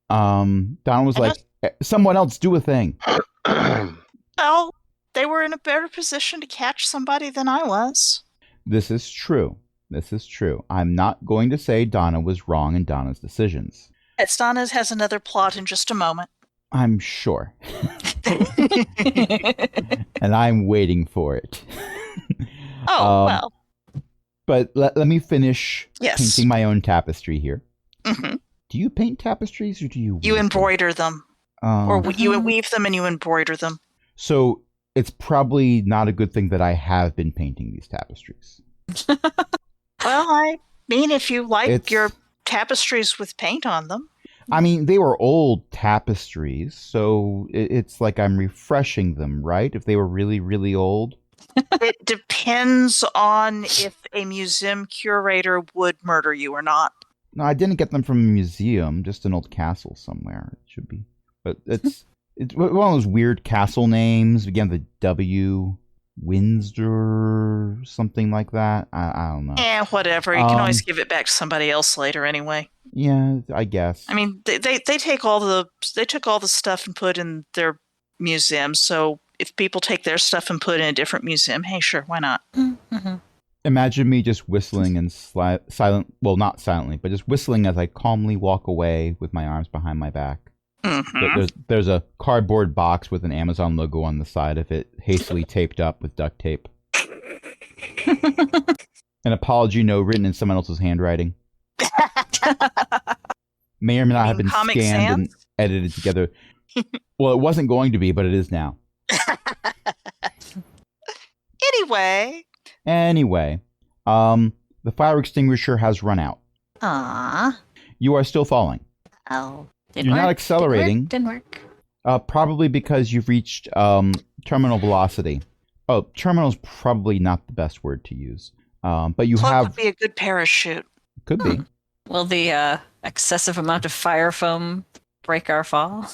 Donna was like, someone else do a thing. Well, they were in a better position to catch somebody than I was. This is true. This is true. I'm not going to say Donna was wrong in Donna's decisions. Donna has another plot in just a moment. I'm sure. And I'm waiting for it. Well. But let me finish Yes. painting my own tapestry here. Mm-hmm. Do you paint tapestries or do you You weave embroider them. them? Or you weave them and you embroider them. So it's probably not a good thing that I have been painting these tapestries. Well, I mean, if you like It's- your tapestries with paint on them. I mean, they were old tapestries, so it's like I'm refreshing them, right? If they were really, really old. It depends on if a museum curator would murder you or not. No, I didn't get them from a museum, just an old castle somewhere. It should be. But it's one of those weird castle names. Again, the W, Windsor, something like that. I don't know. Whatever. You can always give it back to somebody else later anyway. Yeah, I guess. I mean, they took all the stuff and put in their museum. So if people take their stuff and put in a different museum, hey, sure, why not? Mm-hmm. Imagine me just whistling and silent. Well, not silently, but just whistling as I calmly walk away with my arms behind my back. Mm-hmm. There's a cardboard box with an Amazon logo on the side of it, hastily taped up with duct tape. An apology note written in someone else's handwriting. May or may not have been Comic scanned and Sans? edited together. Well, it wasn't going to be, but it is now. Anyway, the fire extinguisher has run out. Aw. You are still falling. Oh. You're not accelerating. Didn't work. Probably because you've reached terminal velocity. Oh, terminal's probably not the best word to use. But you Plug have would be a good parachute. could be. Will the excessive amount of fire foam break our fall?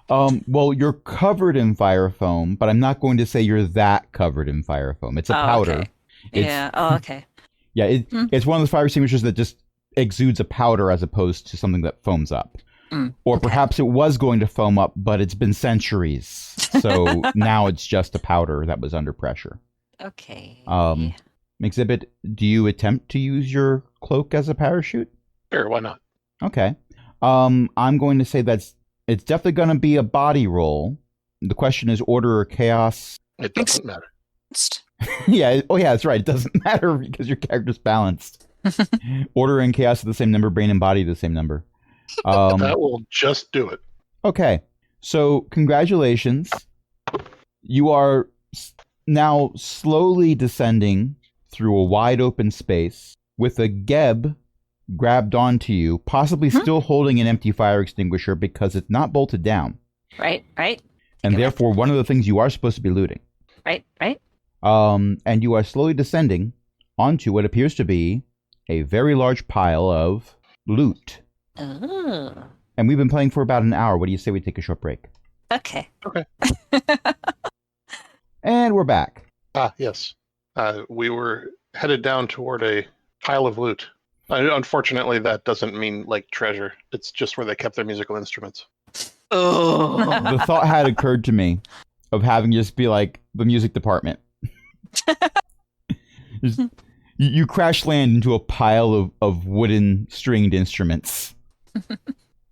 Well, you're covered in fire foam, but I'm not going to say you're that covered in fire foam. It's a powder. Okay. It's- Yeah. Oh, okay. Yeah, it's one of those fire extinguishers that just exudes a powder as opposed to something that foams up. Or perhaps it was going to foam up, but it's been centuries. So now it's just a powder that was under pressure. Okay. Exhibit, do you attempt to use your cloak as a parachute? Sure, why not? Okay. I'm going to say it's definitely going to be a body roll. The question is order or chaos. It doesn't matter. Yeah. Oh, yeah, that's right. It doesn't matter because your character's balanced. Order and chaos are the same number. Brain and body are the same number. That will just do it. Okay. So, congratulations. You are now slowly descending through a wide open space with a Geb grabbed onto you, possibly still holding an empty fire extinguisher because it's not bolted down. Right. And therefore, one of the things you are supposed to be looting. Right. And you are slowly descending onto what appears to be a very large pile of loot. Oh. And we've been playing for about an hour. What do you say we take a short break? Okay. Okay. And we're back. Yes. We were headed down toward a pile of loot. Unfortunately, that doesn't mean like treasure. It's just where they kept their musical instruments. Oh. The thought had occurred to me of having just be like the music department. Just- you crash land into a pile of wooden stringed instruments.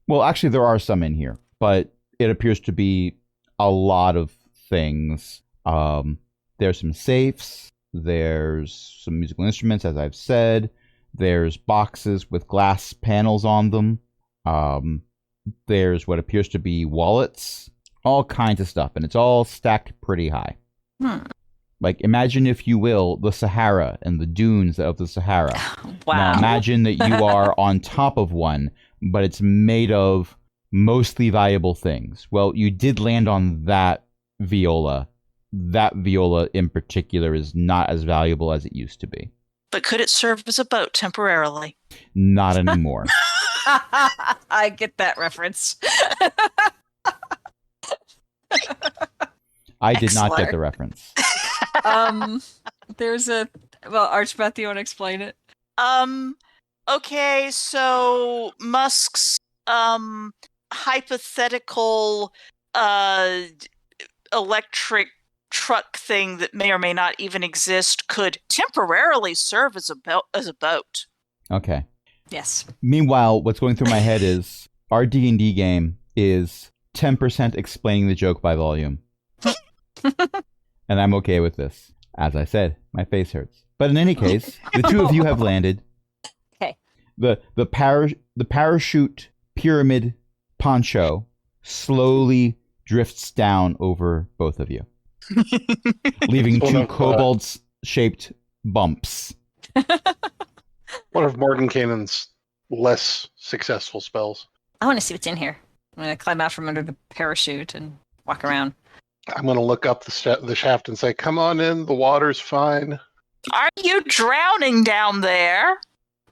Well, actually, there are some in here, but it appears to be a lot of things. There's some safes. There's some musical instruments, as I've said. There's boxes with glass panels on them. There's what appears to be wallets. All kinds of stuff, and it's all stacked pretty high. Like, imagine, if you will, the Sahara and the dunes of the Sahara. Wow. Now, imagine that you are on top of one, but it's made of mostly valuable things. Well, you did land on that viola. That viola in particular is not as valuable as it used to be. But could it serve as a boat temporarily? Not anymore. I get that reference. I did not get Excellent. the reference. There's a well, Archbeth, you want to explain it? Okay, so Musk's hypothetical electric truck thing that may or may not even exist could temporarily serve as a boat. Okay. Yes. Meanwhile, what's going through my head is our D&D game is 10% explaining the joke by volume. And I'm okay with this. As I said, my face hurts. But in any case, the two of you have landed. Okay. The parachute pyramid poncho slowly drifts down over both of you, leaving One two of, kobolds-shaped bumps. One of Mordenkainen's less successful spells. I want to see what's in here. I'm going to climb out from under the parachute and walk around. I'm going to look up the shaft and say, "Come on in. The water's fine." Are you drowning down there?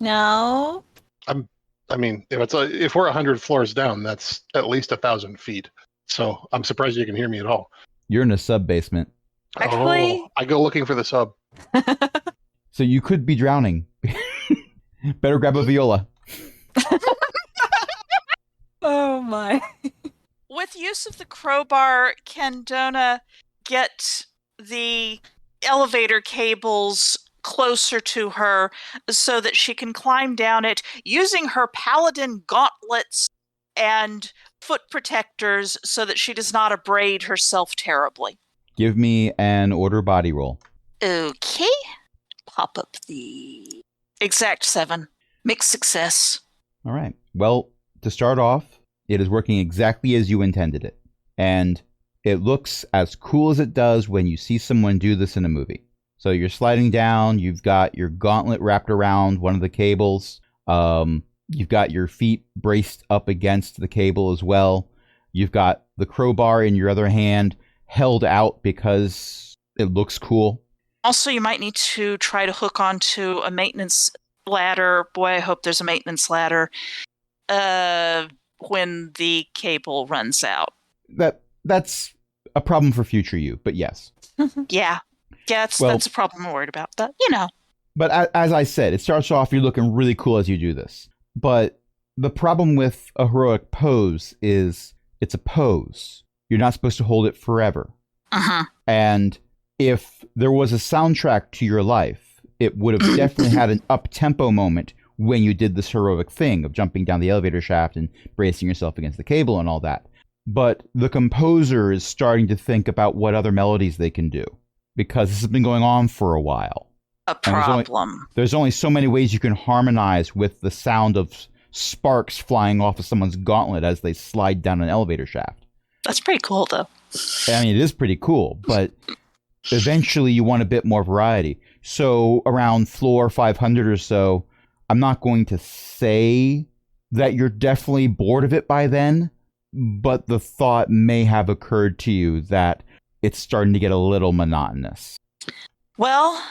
No. I mean, if we're 100 floors down, that's at least 1,000 feet. So I'm surprised you can hear me at all. You're in a sub-basement, Actually- I go looking for the sub. so you could be drowning. Better grab a viola. Oh my. With use of the crowbar, can Donna get the elevator cables closer to her so that she can climb down it using her paladin gauntlets and foot protectors so that she does not abrade herself terribly? Give me an order body roll. Okay. Pop up the exact 7. Mixed success. All right. Well, to start off, it is working exactly as you intended it. And it looks as cool as it does when you see someone do this in a movie. So you're sliding down, you've got your gauntlet wrapped around one of the cables. You've got your feet braced up against the cable as well. You've got the crowbar in your other hand held out because it looks cool. Also, you might need to try to hook onto a maintenance ladder. Boy, I hope there's a maintenance ladder. When the cable runs out. That's a problem for future you, but yes. Yeah, that's a problem I'm worried about. But, But as I said, it starts off, you're looking really cool as you do this. But the problem with a heroic pose is it's a pose. You're not supposed to hold it forever. Uh-huh. And if there was a soundtrack to your life, it would have definitely had an up-tempo moment when you did this heroic thing of jumping down the elevator shaft and bracing yourself against the cable and all that. But the composer is starting to think about what other melodies they can do, because this has been going on for a while. A problem. There's only so many ways you can harmonize with the sound of sparks flying off of someone's gauntlet as they slide down an elevator shaft. That's pretty cool, though. I mean, it is pretty cool, but eventually you want a bit more variety. So around floor 500 or so, I'm not going to say that you're definitely bored of it by then, but the thought may have occurred to you that it's starting to get a little monotonous. Well,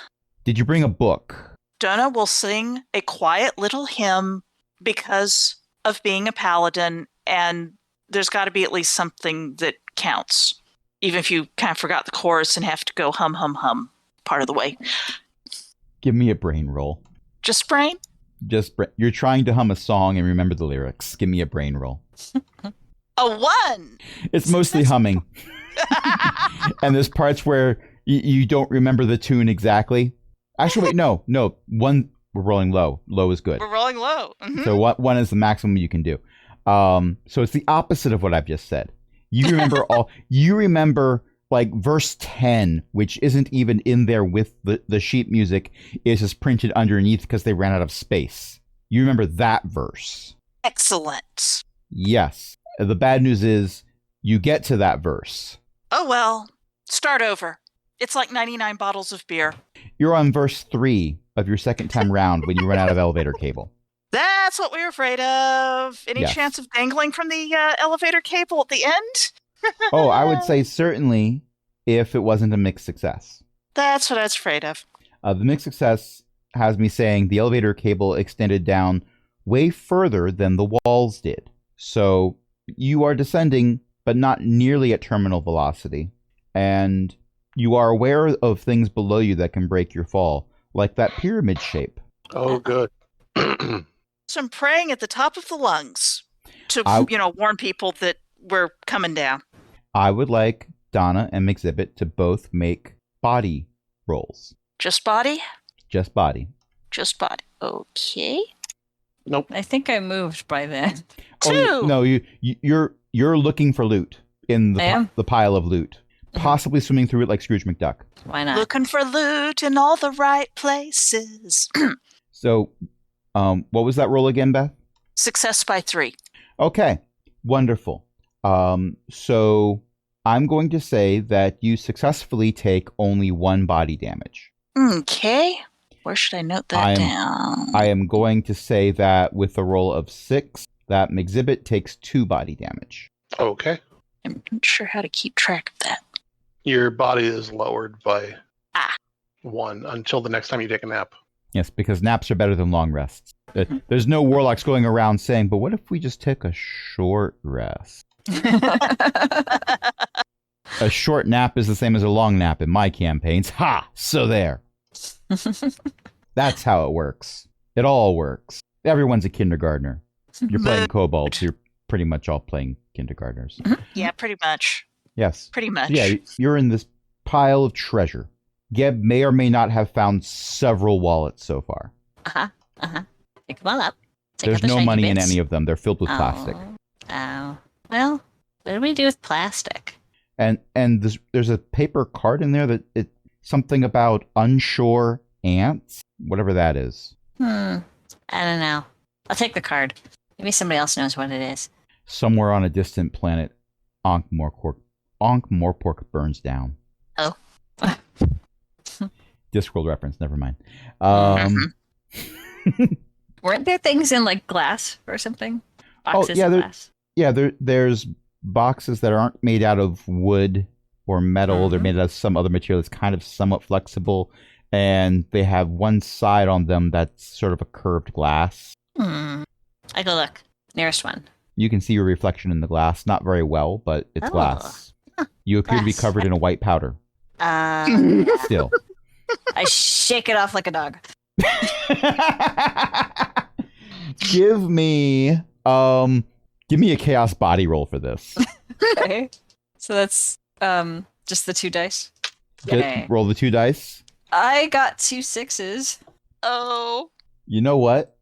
did you bring a book? Donna will sing a quiet little hymn because of being a paladin, and there's got to be at least something that counts, even if you kind of forgot the chorus and have to go hum, hum, hum part of the way. Give me a brain roll. Just brain? You're trying to hum a song and remember the lyrics. Give me a brain roll. A 1! It's mostly humming. And there's parts where you don't remember the tune exactly. Actually, wait, no. 1, we're rolling low. Low is good. We're rolling low. Mm-hmm. So 1 is the maximum you can do. So it's the opposite of what I've just said. You remember like verse 10, which isn't even in there with the sheet music, is just printed underneath because they ran out of space. You remember that verse. Excellent. Yes. The bad news is you get to that verse. Oh, well. Start over. It's like 99 bottles of beer. You're on verse 3 of your second time round when you run out of elevator cable. That's what we were afraid of. Any Yes. chance of dangling from the elevator cable at the end? Oh, I would say certainly if it wasn't a mixed success. That's what I was afraid of. The mixed success has me saying the elevator cable extended down way further than the walls did. So you are descending, but not nearly at terminal velocity. And you are aware of things below you that can break your fall, like that pyramid shape. Oh, good. So I'm praying at the top of the lungs to, warn people that we're coming down. I would like Donna and McZibbit to both make body rolls. Just body? Just body. Just body. Okay. Nope. I think I moved by then. 2! Oh, no, you're looking for loot in I am? the pile of loot. Possibly swimming through it like Scrooge McDuck. Why not? Looking for loot in all the right places. So, what was that roll again, Beth? Success by 3. Okay, wonderful. So I'm going to say that you successfully take only 1 body damage. Okay. Where should I note that down? I am going to say that with a roll of 6, that McZibbit takes 2 body damage. Okay. I'm not sure how to keep track of that. Your body is lowered by Ah. 1 until the next time you take a nap. Yes, because naps are better than long rests. There's no warlocks going around saying, but what if we just took a short rest? A short nap is the same as a long nap in my campaigns. Ha! So there. That's how it works. It all works. Everyone's a kindergartner. You're playing kobolds. You're pretty much all playing kindergartners. Yeah, pretty much. Yes. Pretty much. Yeah, you're in this pile of treasure. Geb may or may not have found several wallets so far. Pick them all up. Take There's out the no shiny money in bits. any of them. They're filled with plastic. Oh. Well, what do we do with plastic? And there's a paper card in there that something about unshore ants, whatever that is. I don't know. I'll take the card. Maybe somebody else knows what it is. Somewhere on a distant planet, Ankh-Morpork burns down. Oh. Discworld reference, never mind. Weren't there things in like glass or something? Boxes yeah, of there- glass. Yeah, there's boxes that aren't made out of wood or metal. They're made out of some other material that's kind of somewhat flexible, and they have one side on them that's sort of a curved glass. I go look. Nearest one. You can see your reflection in the glass, not very well, but it's Oh. glass. You appear to be Glass. covered in a white powder. Still. I shake it off like a dog. Give me a chaos body roll for this. Okay. So that's just the 2 dice. Roll the 2 dice. I got 2 6s. Oh. You know what?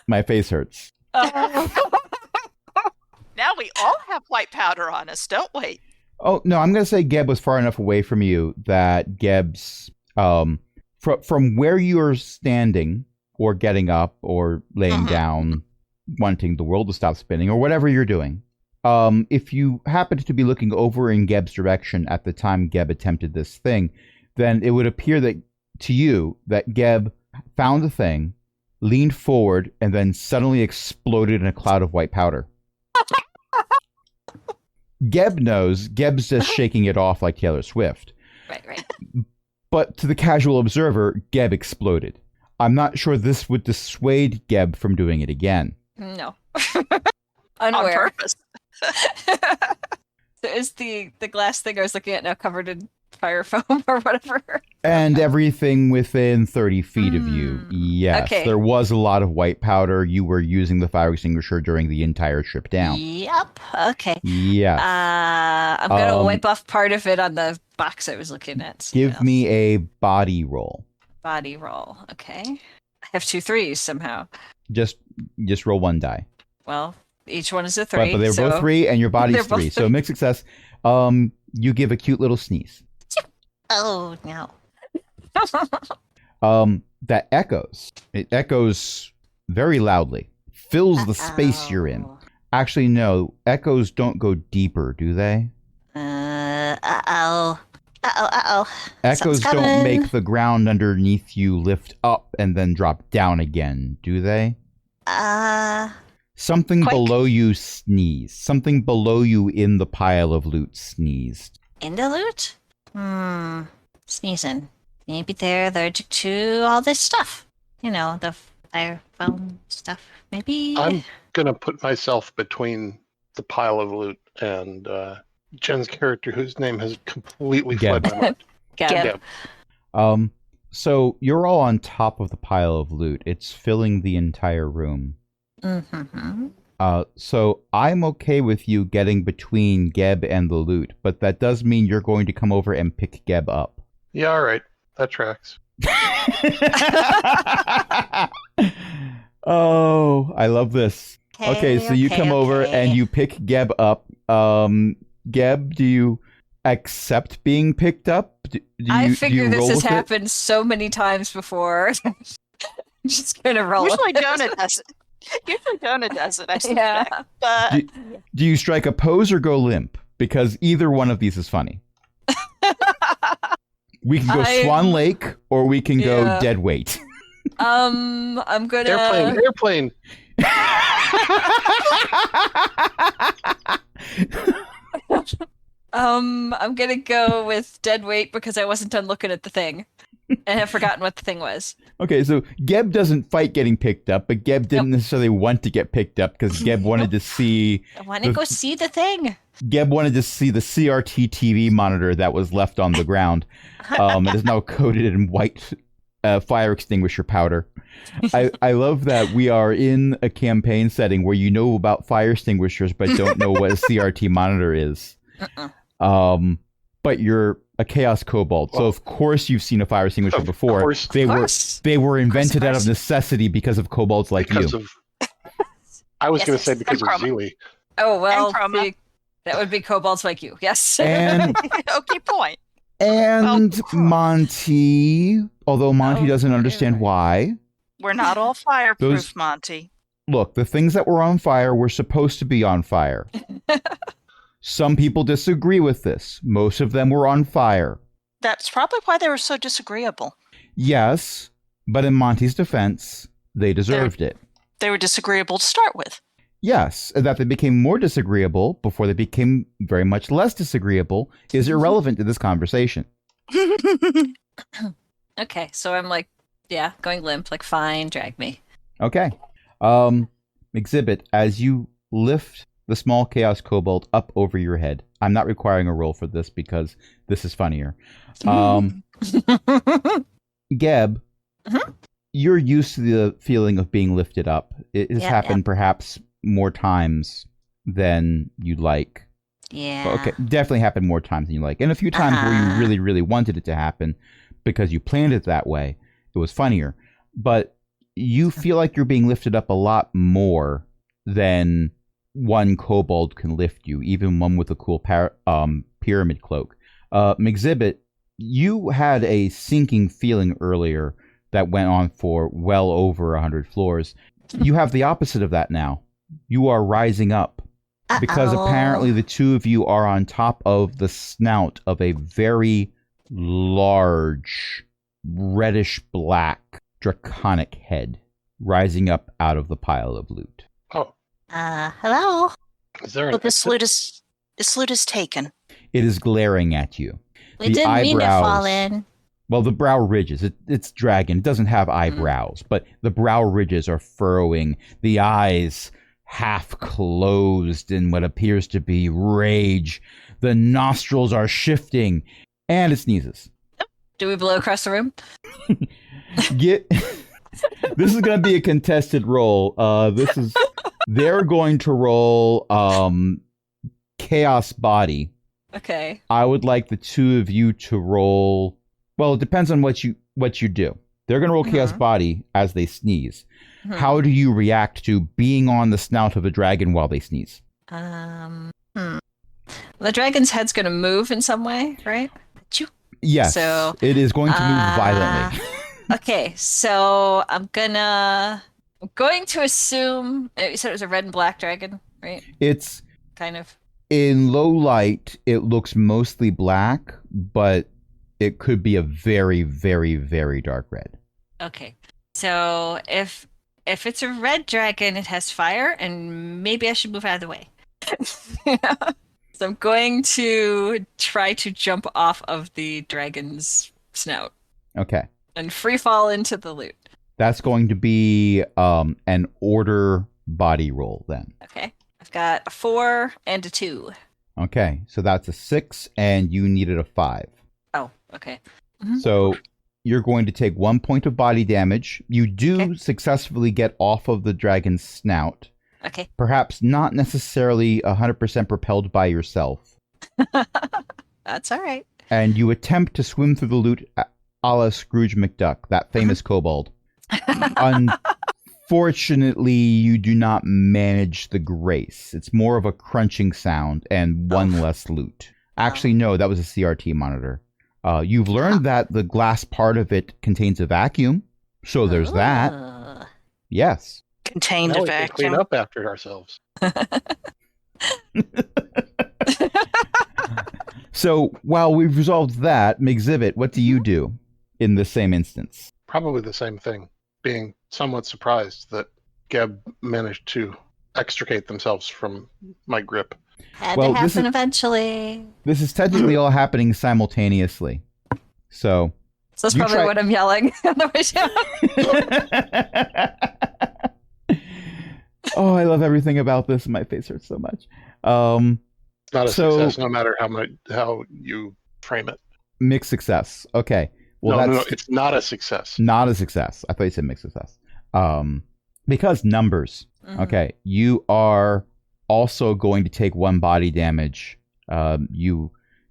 My face hurts. Now we all have white powder on us, don't we? Oh, no, I'm going to say Geb was far enough away from you that Geb's, from where you're standing or getting up or laying down, wanting the world to stop spinning or whatever you're doing, if you happened to be looking over in Geb's direction at the time Geb attempted this thing, then it would appear that to you that Geb found the thing, leaned forward, and then suddenly exploded in a cloud of white powder. Geb knows. Geb's just shaking it off like Taylor Swift. Right. But to the casual observer, Geb exploded. I'm not sure this would dissuade Geb from doing it again. No. On Unaware. purpose. So is the glass thing I was looking at now covered in fire foam or whatever? And everything within 30 feet of you. Yes. Okay. There was a lot of white powder. You were using the fire extinguisher during the entire trip down. Yep. Okay. Yes. I'm gonna wipe off part of it on the box I was looking at. Give me a body roll. Body roll. Okay. I have 2 3s somehow. Just roll 1 die. Well, each one is a 3. But they were both 3 and your body's They're both 3. So mixed success. You give a cute little sneeze. Oh no. That echoes. It echoes very loudly. Fills the space you're in. Actually, no. Echoes don't go deeper, do they? Uh-oh. Echoes don't make the ground underneath you lift up and then drop down again, do they? Something Quake. below you sneezed. Something below you in the pile of loot sneezed. In the loot? Sneezing. Maybe they're allergic to all this stuff. You know, the fire foam stuff. Maybe. I'm gonna put myself between the pile of loot and Jen's character, whose name has completely fled my mind. Gab. Gab. So you're all on top of the pile of loot. It's filling the entire room. Mm-hmm. So I'm okay with you getting between Geb and the loot, but that does mean you're going to come over and pick Geb up. Yeah, all right. That tracks. Oh, I love this. Okay, so you come over and you pick Geb up. Geb, do you accept being picked up? I figure this has with it? happened so many times before. I'm just gonna roll. Usually with it. Jonah does it. Usually Jonah does it, I suspect. Yeah. But Do you strike a pose or go limp? Because either one of these is funny. We can go Swan Lake or we can go dead weight. I'm gonna Airplane. I'm gonna go with dead weight because I wasn't done looking at the thing and have forgotten what the thing was. Okay, so Geb doesn't fight getting picked up, but Geb didn't necessarily want to get picked up because Geb wanted to see... I want to go see the thing. Geb wanted to see the CRT TV monitor that was left on the ground. It is now coated in white fire extinguisher powder. I love that we are in a campaign setting where you know about fire extinguishers but don't know what a CRT monitor is. But you're a Chaos Kobold, so of course you've seen a fire extinguisher before. They were invented out of necessity because of kobolds like you. I was going to say because of Zeely. Oh well, that would be kobolds like you. Yes. And okay, point. And Monty, although Monty doesn't understand why. We're not all fireproof, Monty. Look, the things that were on fire were supposed to be on fire. Some people disagree with this. Most of them were on fire. That's probably why they were so disagreeable. Yes, but in Monty's defense, they deserved it. They were disagreeable to start with. Yes, that they became more disagreeable before they became very much less disagreeable is irrelevant to this conversation. Okay, so I'm like, going limp, like fine, drag me. Okay. Exhibit, as you lift the small Chaos Kobold up over your head. I'm not requiring a roll for this because this is funnier. Geb, you're used to the feeling of being lifted up. It has happened perhaps more times than you'd like. Yeah. Okay, definitely happened more times than you like. And a few times where you really, really wanted it to happen because you planned it that way. It was funnier. But you feel like you're being lifted up a lot more than one kobold can lift you, even one with a cool pyramid cloak. Exhibit, you had a sinking feeling earlier that went on for well over 100 floors. You have the opposite of that now. You are rising up because apparently the two of you are on top of the snout of a very large, reddish black, draconic head rising up out of the pile of loot. Oh. Hello? Is there well, this loot is taken. It is glaring at you. We didn't mean to fall in. Well, the brow ridges. It's dragon. It doesn't have eyebrows, but the brow ridges are furrowing. The eyes half closed in what appears to be rage. The nostrils are shifting, and it sneezes. Do we blow across the room? Get. This is going to be a contested roll. They're going to roll chaos body. Okay. I would like the two of you to roll. Well, it depends on what you do. They're going to roll chaos body as they sneeze. How do you react to being on the snout of a dragon while they sneeze? The dragon's head's going to move in some way, right? Yes. So, it is going to move violently. Okay, so I'm going to assume you said it was a red and black dragon, right? It's kind of in low light. It looks mostly black, but it could be a very, very, very dark red. Okay. So if it's a red dragon, it has fire, and maybe I should move out of the way. So I'm going to try to jump off of the dragon's snout. Okay. And free fall into the loot. That's going to be an order body roll then. Okay. I've got a 4 and a 2. Okay. So that's a 6, and you needed a 5. Oh, okay. So you're going to take 1 point of body damage. You do successfully get off of the dragon's snout. Okay. Perhaps not necessarily 100% propelled by yourself. That's all right. And you attempt to swim through the loot a la Scrooge McDuck, that famous kobold. Unfortunately, you do not manage the grace. It's more of a crunching sound and one less loot. Actually, no, that was a CRT monitor. You've learned that the glass part of it contains a vacuum, so there's that. Yes. Contained Now a we can clean vacuum. up after ourselves. So while we've resolved that, Mexhibit, what do you do in this same instance? Probably the same thing. Being somewhat surprised that Geb managed to extricate themselves from my grip. Had Well, to this happen is- eventually. This is technically all happening simultaneously. So So that's you probably try- what I'm yelling on the way down. Oh, I love everything about this. My face hurts so much. It's not a So- success, no matter how you frame it. Mixed success. Okay. Well, No, that's it's not a success. not a success. I thought you said mixed success. Because numbers. Mhm. Okay. You are also going to take 1 body damage. You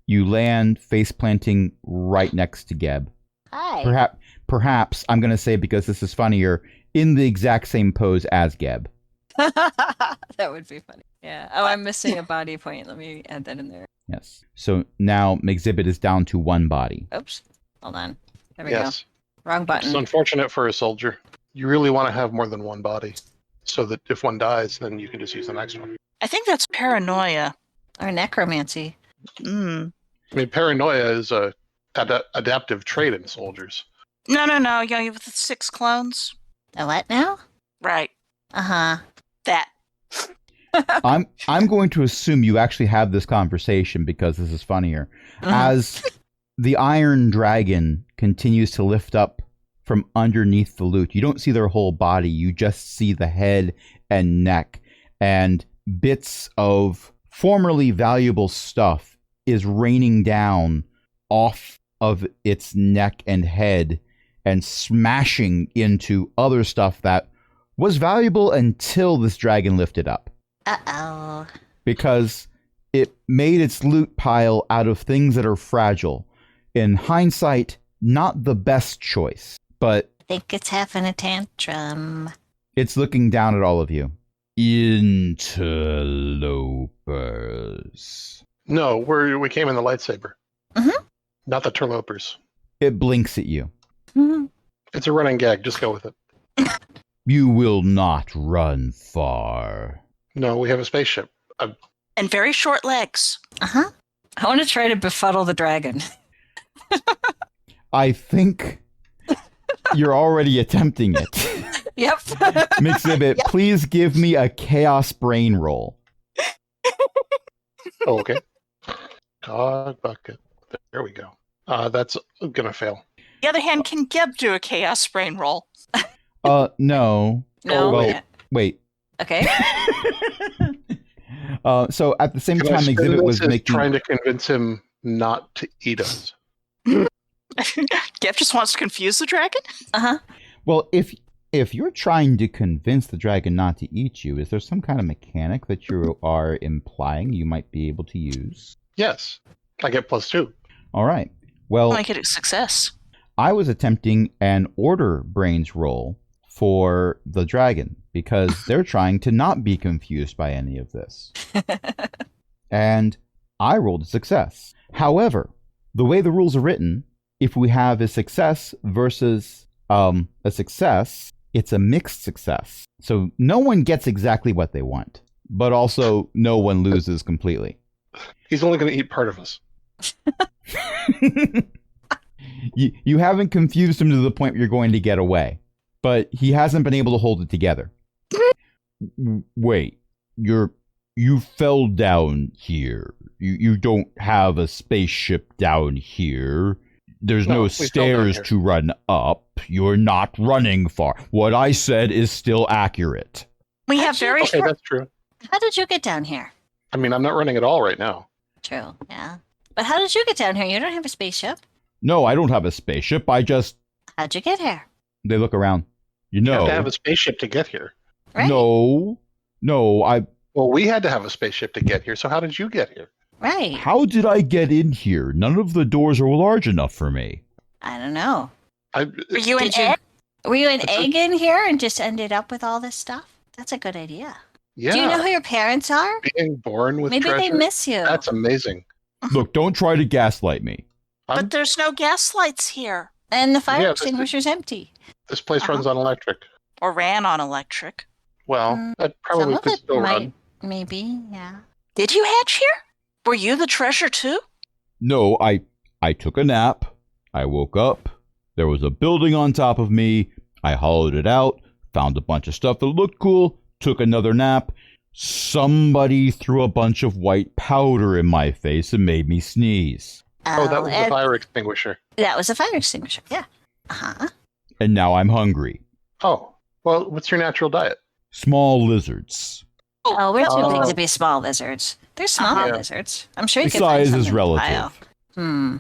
land face planting right next to Geb. Hi. Perhaps I'm going to say, because this is funnier, in the exact same pose as Geb. That would be funny. Yeah. Oh, I'm missing a body point. Let me add that in there. Yes. So now Mexhibit is down to 1 body. Oops. Hold on. There we Yes. go. Wrong It's button. unfortunate for a soldier. You really want to have more than one body, so that if one dies, then you can just use the next one. I think that's paranoia. Or necromancy. Mm. I mean, paranoia is a adaptive trait in soldiers. No. You have the 6 clones. A what now? Right. Uh-huh. That. I'm going to assume you actually have this conversation because this is funnier. As the Iron Dragon continues to lift up from underneath the loot, you don't see their whole body. You just see the head and neck, and bits of formerly valuable stuff is raining down off of its neck and head and smashing into other stuff that was valuable until this dragon lifted up. Uh-oh. Because it made its loot pile out of things that are fragile. In hindsight, not the best choice, but I think it's having a tantrum. it's looking down at all of you. Interlopers. No, we came in the lightsaber. Mhm. Not the turlopers. It blinks at you. Mhm. It's a running gag. Just go with it. You will not run far. No, we have a spaceship. And very short legs. Uh-huh. I want to try to befuddle the dragon. I think you're already attempting it. Yep. Mexhibit, please give me a chaos brain roll. Oh, okay. Dog bucket. There we go. That's gonna fail. the other hand, can Geb do a chaos brain roll? No. No. Well, Yeah. wait. Okay. So at the same Can I time, spin Exhibit this was as making. trying to convince him not to eat us. Geb just wants to confuse the dragon? Uh-huh. Well, if you're trying to convince the dragon not to eat you, is there some kind of mechanic that you are implying you might be able to use? Yes, I get +2. All right. Well, Make it a success. I was attempting an order brains roll for the dragon because they're trying to not be confused by any of this. And I rolled a success. However, the way the rules are written, if we have a success versus a success, it's a mixed success. So no one gets exactly what they want, but also no one loses completely. He's only going to eat part of us. You haven't confused him to the point where you're going to get away, but he hasn't been able to hold it together. Wait, you fell down here. You don't have a spaceship down here. There's no we fell down stairs here. to run up. You're not running far. What I said is still accurate. We have Actually, very Okay, short. that's true. How did you get down here? I mean, I'm not running at all right now. True, yeah. But how did you get down here? You don't have a spaceship. No, I don't have a spaceship. How'd you get here? They look around. You You have know. to have a spaceship to get here. Right. No, Well, we had to have a spaceship to get here, so how did you get here? Right. how did I get in here? None of the doors are large enough for me. I don't know. I, Were you an Did you- egg? Were you an egg in here and just ended up with all this stuff? That's a good idea. yeah, Do you know who your parents are? being born with Maybe treasure, they miss you. that's amazing. Look, don't try to gaslight me. But there's no gas lights here. And the fire Yeah, but- extinguisher's empty. This place Uh-huh. runs on electric. Or ran on electric. Well, Mm, that Some probably of could it still might, run. maybe, yeah. Did you hatch here? Were you the treasure too? No, I took a nap. I woke up. There was a building on top of me. I hollowed it out, found a bunch of stuff that looked cool, took another nap. Somebody threw a bunch of white powder in my face and made me sneeze. Oh, that was the and fire extinguisher. that was a fire extinguisher, yeah. Uh-huh. And now I'm hungry. Oh, well, what's your natural diet? Small lizards. Oh, we're too big Oh. to be small lizards. They're smaller Yeah. lizards. I'm sure you The can find size something is in the relative. pile. Hmm.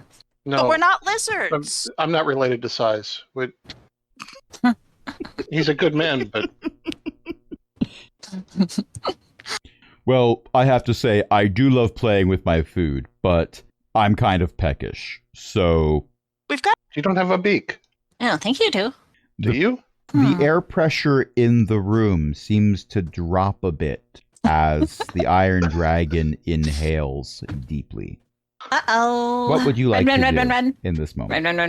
No, But we're not I'm, lizards. I'm not related to size. He's a good man, but Well, I have to say, I do love playing with my food, but I'm kind of peckish. So We've got you don't have a beak, I don't think you do. do you? the air pressure in the room seems to drop a bit as the Iron Dragon inhales deeply. Uh-oh. What would you like run, to run, do run, run, in this moment? run.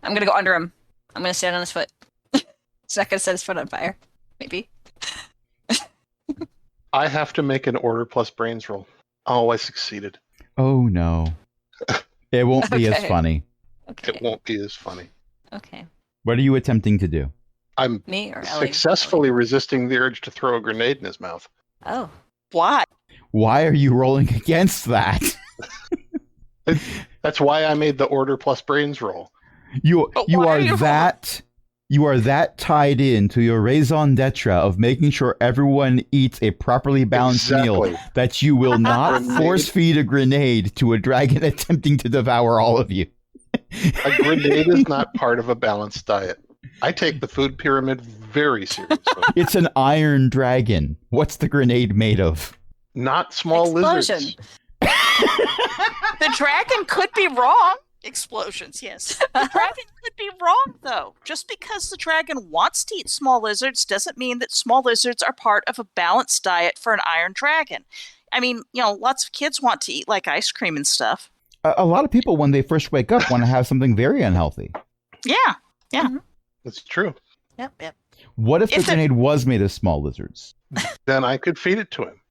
I'm gonna go under him. I'm gonna stand on his foot. He's not gonna set his foot on fire. Maybe. I have to make an order plus brains roll. Oh, I succeeded. Oh no. It won't be as Okay. funny. Okay. It won't be as funny. Okay. What are you attempting to do? I'm Me or Ellie? successfully resisting the urge to throw a grenade in his mouth. Oh. what? Why are you rolling against that? That's why I made the order plus brains roll. You But you why are are you that tied in to your raison d'etre of making sure everyone eats a properly balanced meal Exactly. that you will not Grenade. force feed a grenade to a dragon attempting to devour all of you. A grenade is not part of a balanced diet. I take the food pyramid very seriously. It's an iron dragon. What's the grenade made of? Not small Explosion. lizards. The dragon could be wrong. Explosions, yes. The dragon could be wrong, though. Just because the dragon wants to eat small lizards doesn't mean that small lizards are part of a balanced diet for an iron dragon. I mean, lots of kids want to eat like ice cream and stuff. A lot of people, when they first wake up, want to have something very unhealthy. Yeah. It's true. Yep. What if the If the- grenade was made of small lizards? Then I could feed it to him.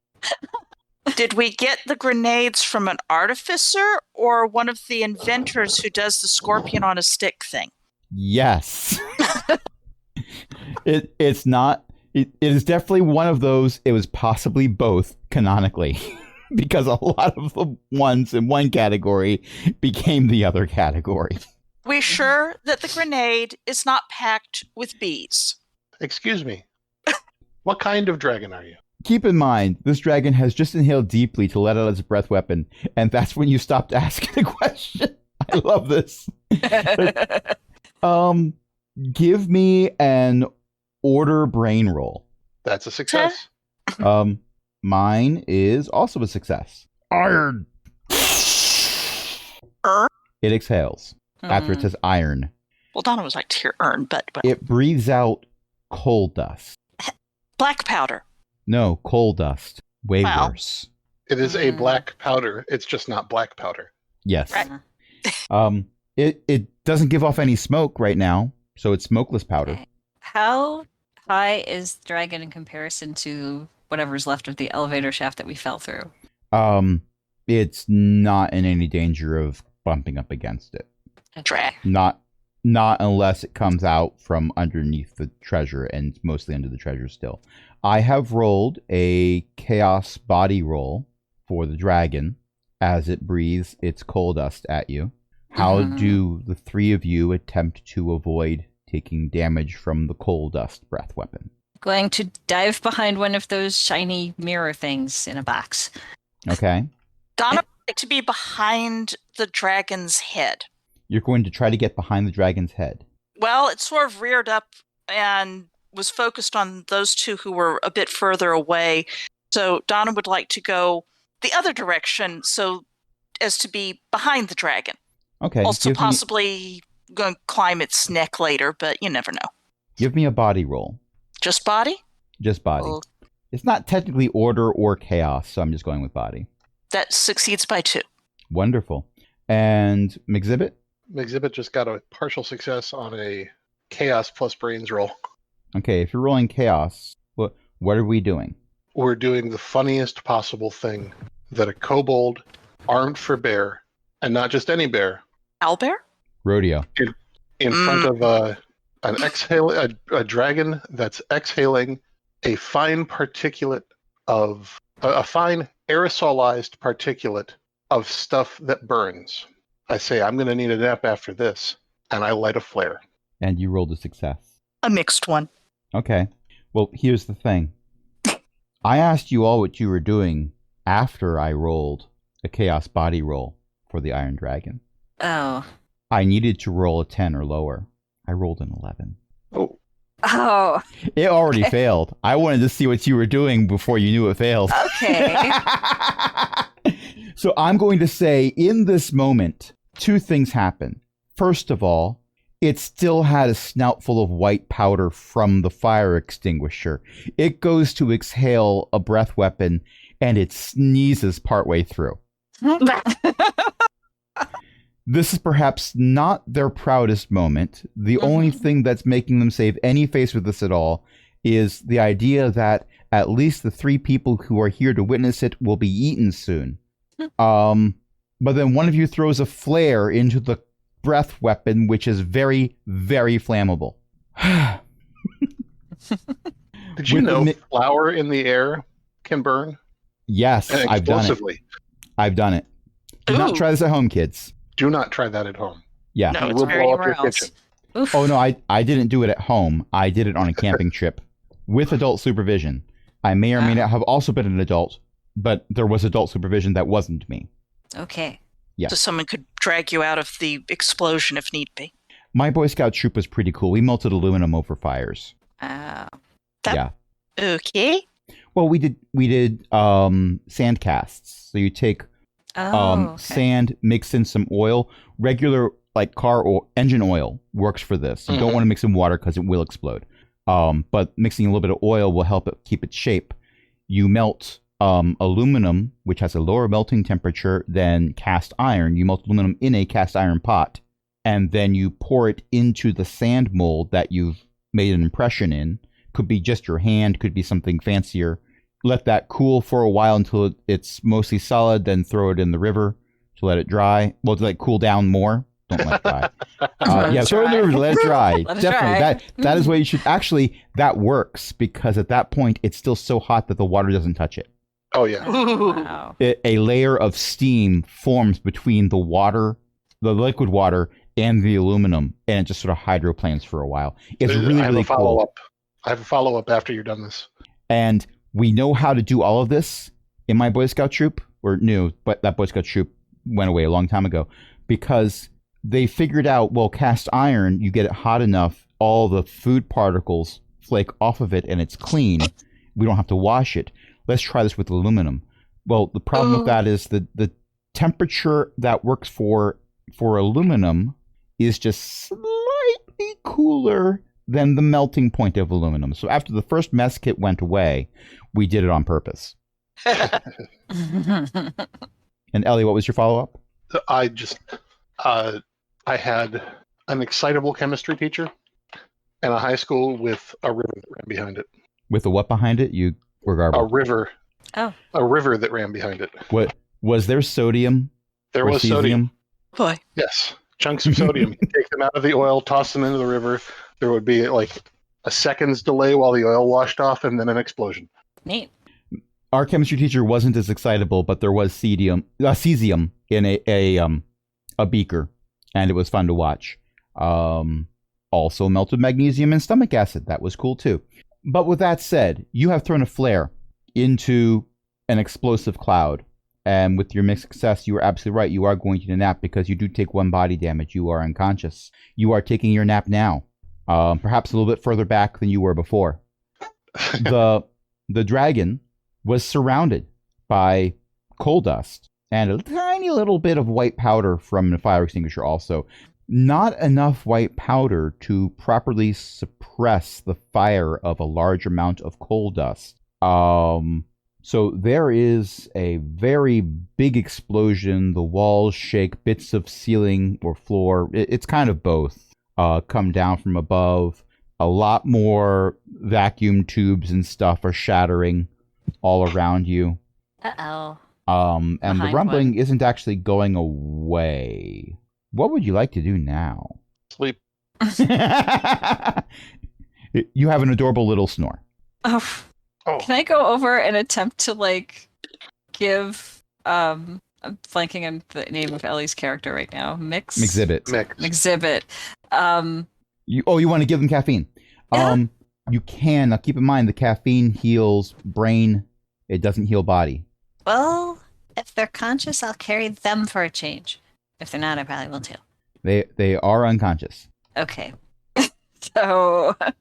Did we get the grenades from an artificer or one of the inventors who does the scorpion on a stick thing? Yes. It's not. It is definitely one of those. It was possibly both canonically, because a lot of the ones in one category became the other category. we sure that the grenade is not packed with bees? Excuse me. What kind of dragon are you? Keep in mind, this dragon has just inhaled deeply to let out its breath weapon, and that's when you stopped asking the question. I love this. Give me an order brain roll. That's a success. Mine is also a success. Iron. It exhales after it says iron. Well, Donna was like tear earn, but It breathes out coal dust. black powder. No, coal dust. Way Wow. worse. It is a black powder. It's just not black powder. Yes. Right. It doesn't give off any smoke right now, so it's smokeless powder. Okay. How high is the dragon in comparison to whatever's left of the elevator shaft that we fell through? It's not in any danger of bumping up against it. Drag. Not unless it comes out from underneath the treasure, and it's mostly under the treasure still. I have rolled a chaos body roll for the dragon as it breathes its coal dust at you. How do the three of you attempt to avoid taking damage from the coal dust breath weapon? Going to dive behind one of those shiny mirror things in a box. Okay. Donna would like to be behind the dragon's head. You're going to try to get behind the dragon's head. Well, it sort of reared up and was focused on those two who were a bit further away. So Donna would like to go the other direction so as to be behind the dragon. Okay. Also possibly going to climb its neck later, but you never know. Give me a body roll. Just body? Just body. Well, It's not technically order or chaos, so I'm just going with body. that succeeds by 2. Wonderful. And Exhibit? Exhibit just got a partial success on a chaos plus brains roll. Okay, if you're rolling chaos, what are we doing? We're doing the funniest possible thing that a kobold armed for bear, and not just any bear, Owlbear? Rodeo. in front of a dragon that's exhaling a fine particulate of a fine aerosolized particulate of stuff that burns. I say, I'm going to need a nap after this, and I light a flare. And you rolled a success. A mixed one. Okay. Well, here's the thing. I asked you all what you were doing after I rolled a chaos body roll for the Iron Dragon. Oh. I needed to roll a 10 or lower. I rolled an 11. Oh, Oh. It already failed. I wanted to see what you were doing before you knew it failed. Okay. So I'm going to say in this moment, 2 things happen. First of all, it still had a snout full of white powder from the fire extinguisher. It goes to exhale a breath weapon, and it sneezes partway through. This is perhaps not their proudest moment. The only thing that's making them save any face with this at all is the idea that at least the 3 people who are here to witness it will be eaten soon. But then one of you throws a flare into the breath weapon, which is very, very flammable. did you know flour in the air can burn? Yes, And I've done it. explosively. I've done it. Do not Ooh. try this at home, kids. Do not try that at home. Yeah. No, It it's will very blow up your anywhere else. kitchen. Oof. Oh, no, I didn't do it at home. I did it on a camping trip with adult supervision. I may or may not have also been an adult, but there was adult supervision that wasn't me. Okay. Yeah. So someone could drag you out of the explosion if need be. My Boy Scout troop was pretty cool. We melted aluminum over fires. That- Yeah. Okay. Well, we did sand casts. So you take Okay. sand, mix in some oil. Regular like car or engine oil works for this. You don't want to mix in water because it will explode. But mixing a little bit of oil will help it keep its shape. You melt aluminum, which has a lower melting temperature than cast iron. You melt aluminum in a cast iron pot, and then you pour it into the sand mold that you've made an impression in. Could be just your hand, could be something fancier. Let that cool for a while until it's mostly solid, then throw it in the river to let it dry. Well, to let it cool down more. Don't let it dry. Yeah, throw it in the river, let it dry. Let it Definitely. dry. That is what you should. Actually, that works because at that point, it's still so hot that the water doesn't touch it. Oh, yeah. Ooh. Wow. A layer of steam forms between the water, the liquid water, and the aluminum, and it just sort of hydroplanes for a while. It's really, I have really a follow cool. up. I have a follow up after you're done this. And we know how to do all of this in my Boy Scout troop, or new, but that Boy Scout troop went away a long time ago, because they figured out, well, cast iron, you get it hot enough, all the food particles flake off of it and it's clean. We don't have to wash it. Let's try this with aluminum. Well, the problem with that is the temperature that works for aluminum is just slightly cooler than the melting point of aluminum. So after the first mess kit went away, we did it on purpose. And Ellie, what was your follow-up? I just, I had an excitable chemistry teacher and a high school with a river that ran behind it. With a what behind it? You were A garbled. river. Oh. A river that ran behind it. What was there sodium? There or was cesium? sodium. Boy. Yes. Chunks of sodium. You take them out of the oil, toss them into the river. There would be like a second's delay while the oil washed off and then an explosion. Neat. Our chemistry teacher wasn't as excitable, but there was cesium in a beaker, and it was fun to watch. Also melted magnesium and stomach acid. That was cool too. But with that said, you have thrown a flare into an explosive cloud. And with your mixed success, you are absolutely right. You are going to need a nap because you do take 1 body damage. You are unconscious. You are taking your nap now. Perhaps a little bit further back than you were before. The dragon was surrounded by coal dust and a tiny little bit of white powder from the fire extinguisher also. Not enough white powder to properly suppress the fire of a large amount of coal dust. So there is a very big explosion. The walls shake, bits of ceiling or floor. It's kind of both. Come down from above. A lot more vacuum tubes and stuff are shattering all around you. Uh-oh. And the Behind rumbling isn't actually going away. What would you like to do now? Sleep. You have an adorable little snore. Oh. Oh, Can I go over and attempt to give I'm blanking on the name of Ellie's character right now. Exhibit. Exhibit. You want to give them caffeine? Yeah. You can. Now keep in mind the caffeine heals brain. It doesn't heal body. Well, if they're conscious, I'll carry them for a change. If they're not, I probably will too. They are unconscious. Okay. So what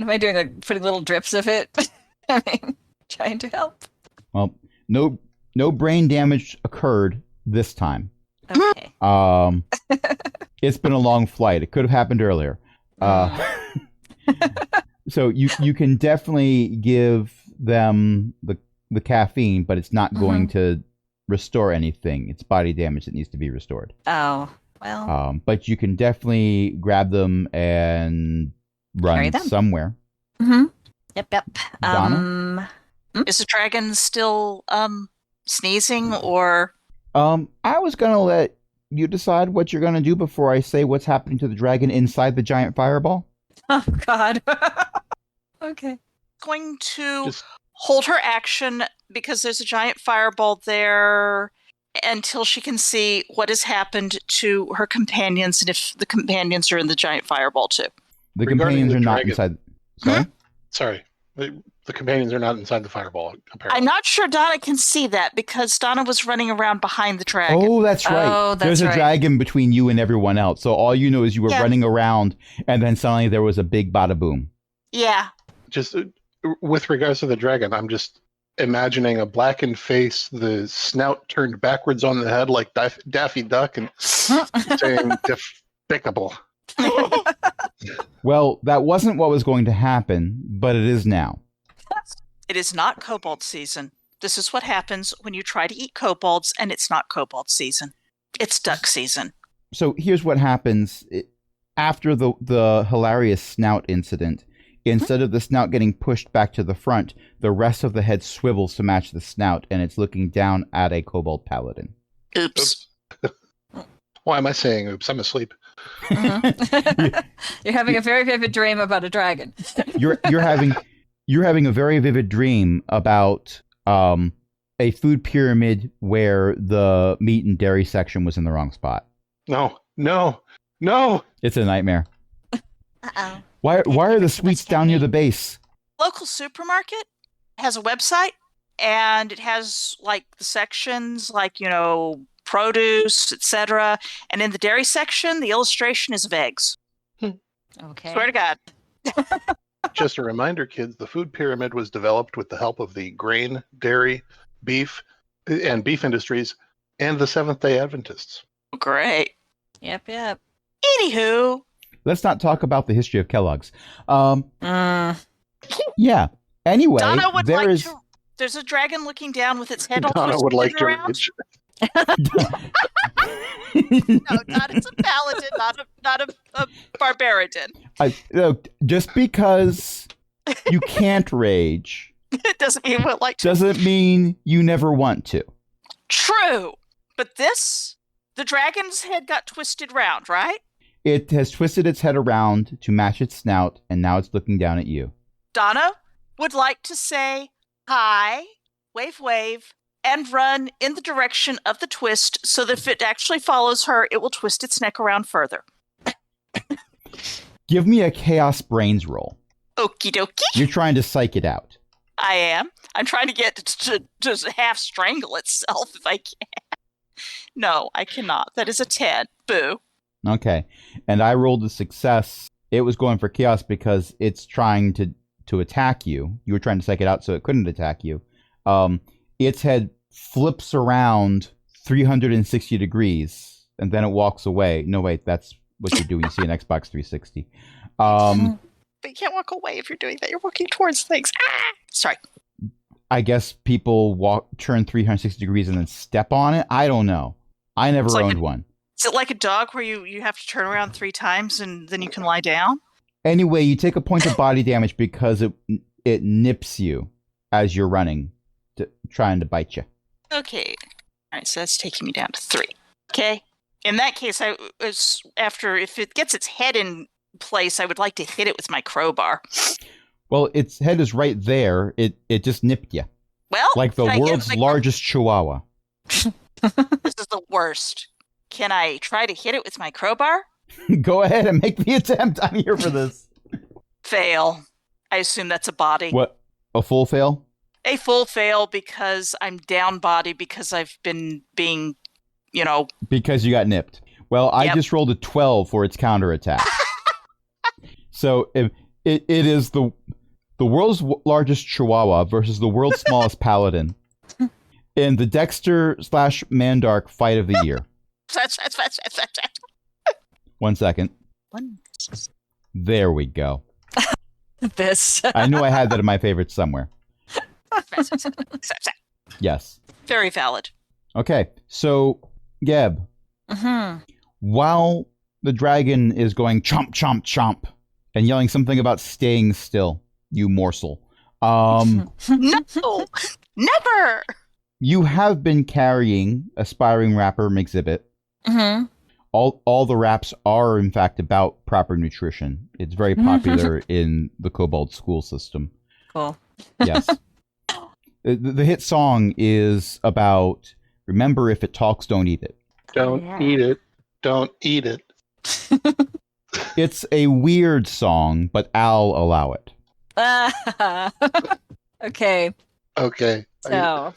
am I doing? Like putting little drips of it? I mean, trying to help. Well, no brain damage occurred this time. Okay. It's been a long flight. It could have happened earlier. So you can definitely give them the caffeine, but it's not going to restore anything. It's body damage that needs to be restored. Oh, well. But you can definitely grab them and run them. somewhere. Mm-hmm. Yep. Donna? Is the dragon still sneezing or? I was gonna let you decide what you're gonna do before I say what's happening to the dragon inside the giant fireball. Oh, God. Okay. Going to Just- hold her action because there's a giant fireball there until she can see what has happened to her companions and if the companions are in the giant fireball too. The Regarding companions the are not dragon. inside. Sorry. Sorry. The companions are not inside the fireball, apparently. I'm not sure Donna can see that because Donna was running around behind the dragon. Oh, that's right. Oh, that's There's a right. dragon between you and everyone else. So all you know is you were Yeah. running around, and then suddenly there was a big bada boom. Yeah. Just with regards to the dragon, I'm just imagining a blackened face, the snout turned backwards on the head like Daffy Duck, and saying despicable. Well, that wasn't what was going to happen, but it is now. It is not kobold season. This is what happens when you try to eat kobolds and it's not kobold season. It's duck season. So here's what happens after the hilarious snout incident. Instead of the snout getting pushed back to the front, the rest of the head swivels to match the snout, and it's looking down at a kobold paladin. Oops. Why am I saying oops? I'm asleep. Mhm. You're having a very vivid dream about a dragon. You're having a very vivid dream about a food pyramid where the meat and dairy section was in the wrong spot. No. No. It's a nightmare. Uh-oh. Why Can't are give the it too sweets much down near candy. the base? Local supermarket has a website and it has like the sections like, produce, etc. And in the dairy section, the illustration is of eggs. Okay. Swear to God. Just a reminder, kids, the food pyramid was developed with the help of the grain, dairy, beef, and beef industries and the Seventh-day Adventists. Great. Yep. Anywho, Let's not talk about the history of Kellogg's. Mm. Yeah. Anyway, Donna would there like is. to. There's a dragon looking down with its head all Donna would twisted like to around. rage. No, Donna's a paladin, not a barbarian. Look, just because you can't rage It doesn't mean we'll like to. doesn't mean you never want to. True, but the dragon's head got twisted round, right? It has twisted its head around to match its snout, and now it's looking down at you. Donna would like to say hi, wave, and run in the direction of the twist so that if it actually follows her, it will twist its neck around further. Give me a Chaos Brains roll. Okie dokie. You're trying to psych it out. I am. I'm trying to get to half strangle itself if I can. No, I cannot. That is a 10. Boo. Okay. And I rolled a success. It was going for chaos because it's trying to attack you. You were trying to psych it out so it couldn't attack you. Its head flips around 360 degrees and then it walks away. No, wait, that's what you do when you see an Xbox 360. But you can't walk away if you're doing that. You're walking towards things. Ah! Sorry. I guess people turn 360 degrees and then step on it. I don't know. I never owned one. Is it like a dog where you have to turn around 3 times and then you can lie down? Anyway, you take a point of body damage because it nips you as you're running, trying to bite you. Okay. All right, so that's taking me down to 3. Okay. In that case, if it gets its head in place, I would like to hit it with my crowbar. Well, its head is right there. It just nipped you. Well, Like the can I hit it world's with my largest chihuahua. This is the worst. Can I try to hit it with my crowbar? Go ahead and make the attempt. I'm here for this. Fail. I assume that's a body. What? A full fail? A full fail because I'm down body because I've been being, Because you got nipped. Well, I Yep. just rolled a 12 for its counterattack. So it is the world's largest chihuahua versus the world's smallest paladin in the Dexter/Mandark fight of the year. 1 second. There we go. This. I knew I had that in my favorites somewhere. Yes. Very valid. Okay, so Geb, Mm-hmm. while the dragon is going chomp, chomp, chomp, and yelling something about staying still, you morsel, No, never. you have been carrying aspiring rapper exhibit. Mm-hmm. All the raps are, in fact, about proper nutrition. It's very popular in the Kobold school system. Cool. Yes. The hit song is about, remember, if it talks, don't eat it. Don't Yeah. eat it. Don't eat it. It's a weird song, but I'll allow it. Okay. Okay. So.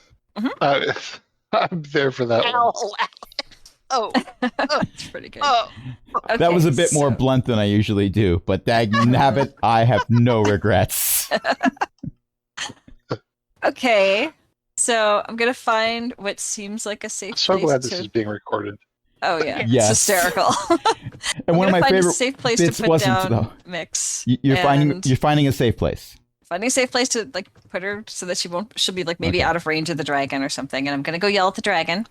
I'm there for that one. Ow. Oh, It's pretty good. oh. That was a Okay, bit more so- blunt than I usually do, but dag nabbit, I have no regrets. Okay. So I'm gonna find what seems like a safe So place glad to. this is being recorded. Oh yeah, Yes. it's hysterical. And one of my find a favorite safe place bits to put wasn't down though. Mix. You're and finding a safe place. finding a safe place to put her so that she'll be maybe Okay. out of range of the dragon or something. And I'm gonna go yell at the dragon.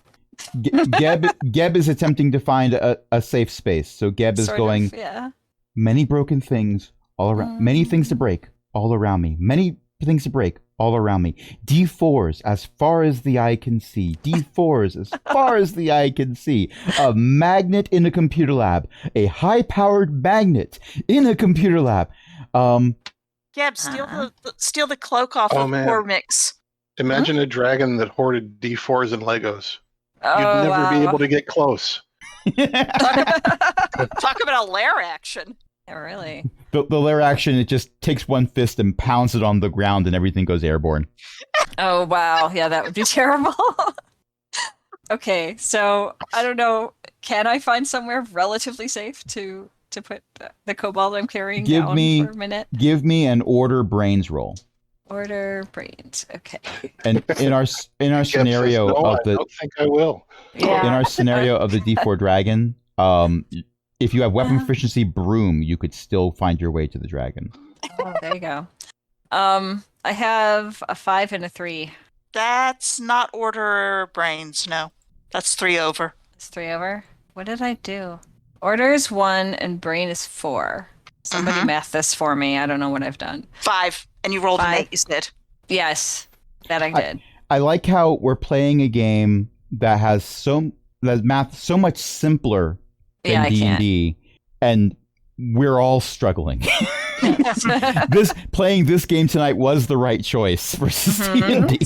Geb is attempting to find a safe space. So Geb is Sort going, of, yeah. many broken things all around, many things to break all around me. Many things to break all around me. D4s as far as the eye can see. D4s as far as the eye can see. A magnet in a computer lab. A high-powered magnet in a computer lab. Gab, steal the cloak off Oh, of man. poor Mix. Imagine a dragon that hoarded D4s and Legos. Oh, You'd never be wow. able to get close. Talk about a lair action. Yeah, really. The lair action, it just takes one fist and pounds it on the ground and everything goes airborne. Oh, wow. Yeah, that would be terrible. Okay, so I don't know. Can I find somewhere relatively safe to put the kobold I'm carrying down for a minute? Give me an order brains roll. Order brains. Okay. And in our scenario no, of I the don't think I will. Yeah. in our scenario of the D4 dragon, if you have weapon proficiency broom, you could still find your way to the dragon. Oh, there you go. I have a 5 and a 3. That's not order brains, no. That's 3 over. It's 3 over. What did I do? Order is 1 and brain is 4. Somebody math this for me. I don't know what I've done. 5. And you rolled 5. an 8, you said. Yes, that I did. I like how we're playing a game that has math so much simpler than D&D, and we're all struggling. Playing this game tonight was the right choice versus D&D.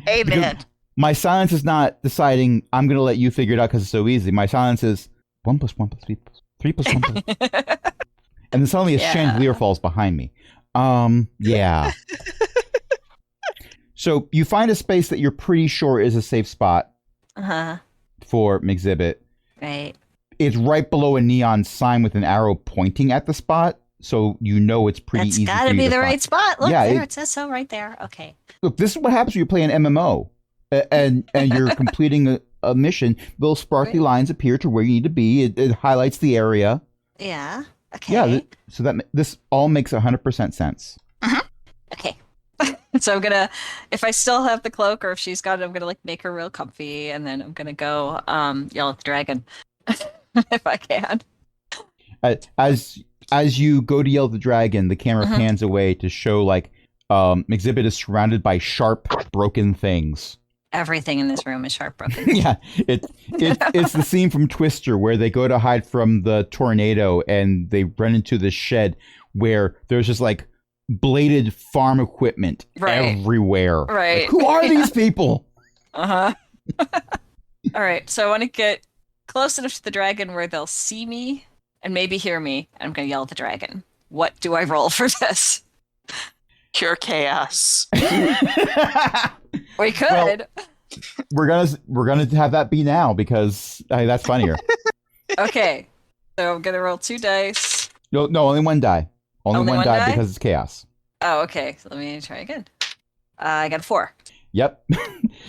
Amen. My silence is not deciding I'm going to let you figure it out because it's so easy. My silence is 1 + 1 + 3 + 3 + 1 and then suddenly a chandelier falls behind me. Yeah. So you find a space that you're pretty sure is a safe spot for Mxzibit. Right. It's right below a neon sign with an arrow pointing at the spot, so you know it's pretty easy. That's gotta be the right spot. Look, yeah, there, it says so right there. Okay. Look, this is what happens when you play an MMO, and you're completing a mission. Little sparkly lines appear to where you need to be. It highlights the area. Yeah. Okay. Yeah. So this all makes 100% sense. Okay. So I'm gonna, if I still have the cloak, or if she's got it, I'm gonna like make her real comfy, and then I'm gonna go yell at the dragon if I can. As you go to yell at the dragon, the camera pans away to show like Mxzibit is surrounded by sharp, broken things. Everything in this room is sharp broken. Yeah, it's the scene from Twister where they go to hide from the tornado and they run into the shed where there's just like bladed farm equipment everywhere. Right. Like, who are these people? All right, so I want to get close enough to the dragon where they'll see me and maybe hear me. I'm going to yell at the dragon. What do I roll for this? Pure chaos. We could. Well, we're gonna have that be now because that's funnier. Okay, so I'm gonna roll 2 dice. No, only one die. Only one die because it's chaos. Oh, okay. So let me try again. I got a 4. Yep.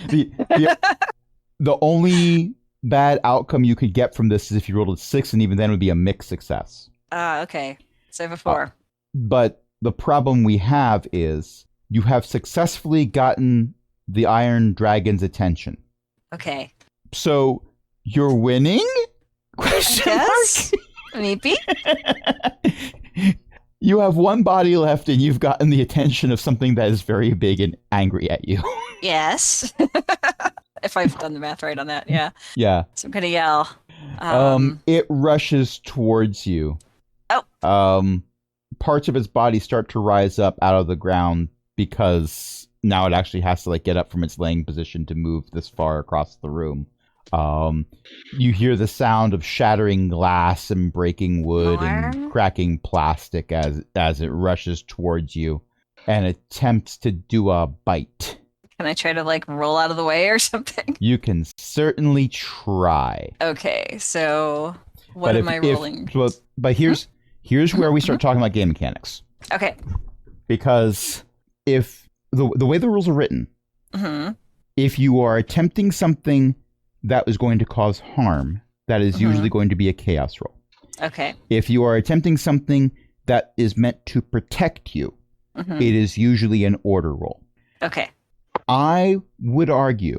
The only bad outcome you could get from this is if you rolled a 6, and even then it would be a mixed success. Okay. So I have a 4. But the problem we have is you have successfully gotten the Iron Dragon's attention. Okay. So you're winning? Question mark? Maybe. You have one body left and you've gotten the attention of something that is very big and angry at you. Yes. If I've done the math right on that, yeah. Yeah. So I'm gonna yell. It rushes towards you. Oh. Parts of its body start to rise up out of the ground because now it actually has to like get up from its laying position to move this far across the room. You hear the sound of shattering glass and breaking wood and cracking plastic as it rushes towards you and attempts to do a bite. Can I try to like roll out of the way or something? You can certainly try. Okay, so what am I rolling? But here's where we start talking about game mechanics. Okay. Because if the way the rules are written, if you are attempting something that is going to cause harm, that is usually going to be a chaos roll. Okay. If you are attempting something that is meant to protect you, it is usually an order roll. Okay. I would argue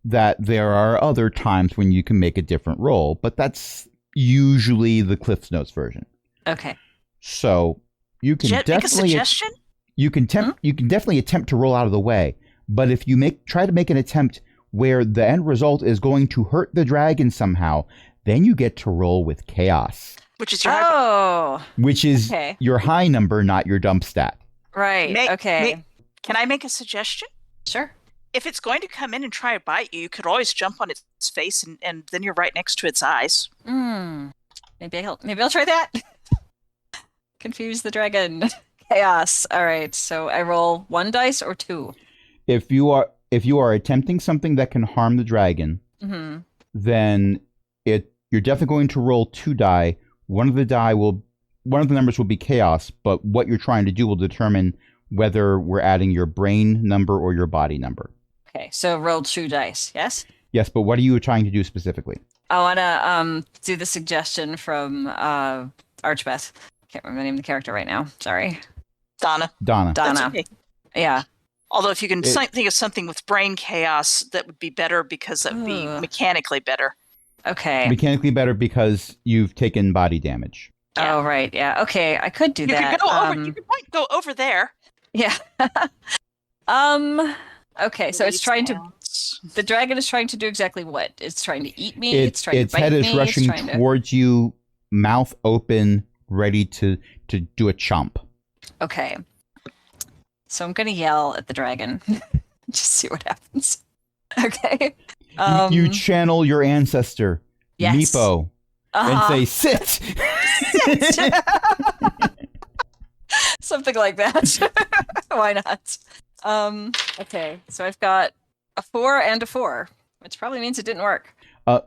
that there are other times when you can make a different roll, but that's usually the Cliff's Notes version. Okay. So you can make a suggestion? You can definitely attempt to roll out of the way, but if you try to make an attempt where the end result is going to hurt the dragon somehow, then you get to roll with chaos. Which is your which is your high number, not your dump stat. Right. Okay. Can I make a suggestion? Sure. if it's going to come in and try to bite you, you could always jump on its face and then you're right next to its eyes. Maybe I'll try that. Confuse the dragon. Chaos. All right. So I roll 1 dice or 2. If you are attempting something that can harm the dragon, then you're definitely going to roll 2 die. One of the numbers will be chaos, but what you're trying to do will determine whether we're adding your brain number or your body number. Okay. So roll 2 dice. Yes. Yes, but what are you trying to do specifically? I want to do the suggestion from Archbeth. Can't remember the name of the character right now. Sorry. Donna. Donna. Okay. Yeah. Although if you can think of something with brain chaos, that would be better because that would be mechanically better. Okay. Mechanically better because you've taken body damage. Yeah. Oh, right. Yeah. Okay. I could do that. You could go over there. Yeah. Okay. So it's trying to. The dragon is trying to do exactly what? It's trying to eat me. It's trying to bite me. Its head is rushing towards you, mouth open, ready to do a chomp. Okay. So I'm gonna yell at the dragon. Just see what happens. Okay. You channel your ancestor, yes. Meepo, and say, "Sit." Sit. Something like that. Why not? Okay. So I've got a 4 and a 4, which probably means it didn't work.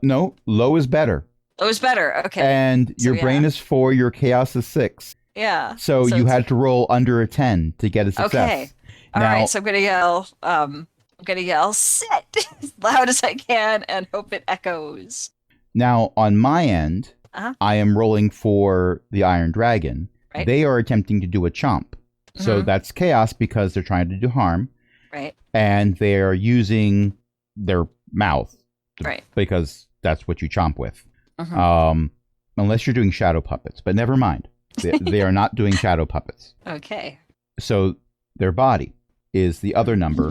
No, low is better. Low is better. Okay. And your brain is 4, your chaos is 6. Yeah. So you had to roll under a 10 to get a success. Okay. All right. So I'm gonna yell. I'm gonna yell "sit" as loud as I can and hope it echoes. Now on my end, I am rolling for the Iron Dragon. Right. They are attempting to do a chomp. So that's chaos because they're trying to do harm. Right. And they're using their mouth. Right. Because that's what you chomp with. Unless you're doing shadow puppets. But never mind. They are not doing shadow puppets. Okay. So their body is the other number.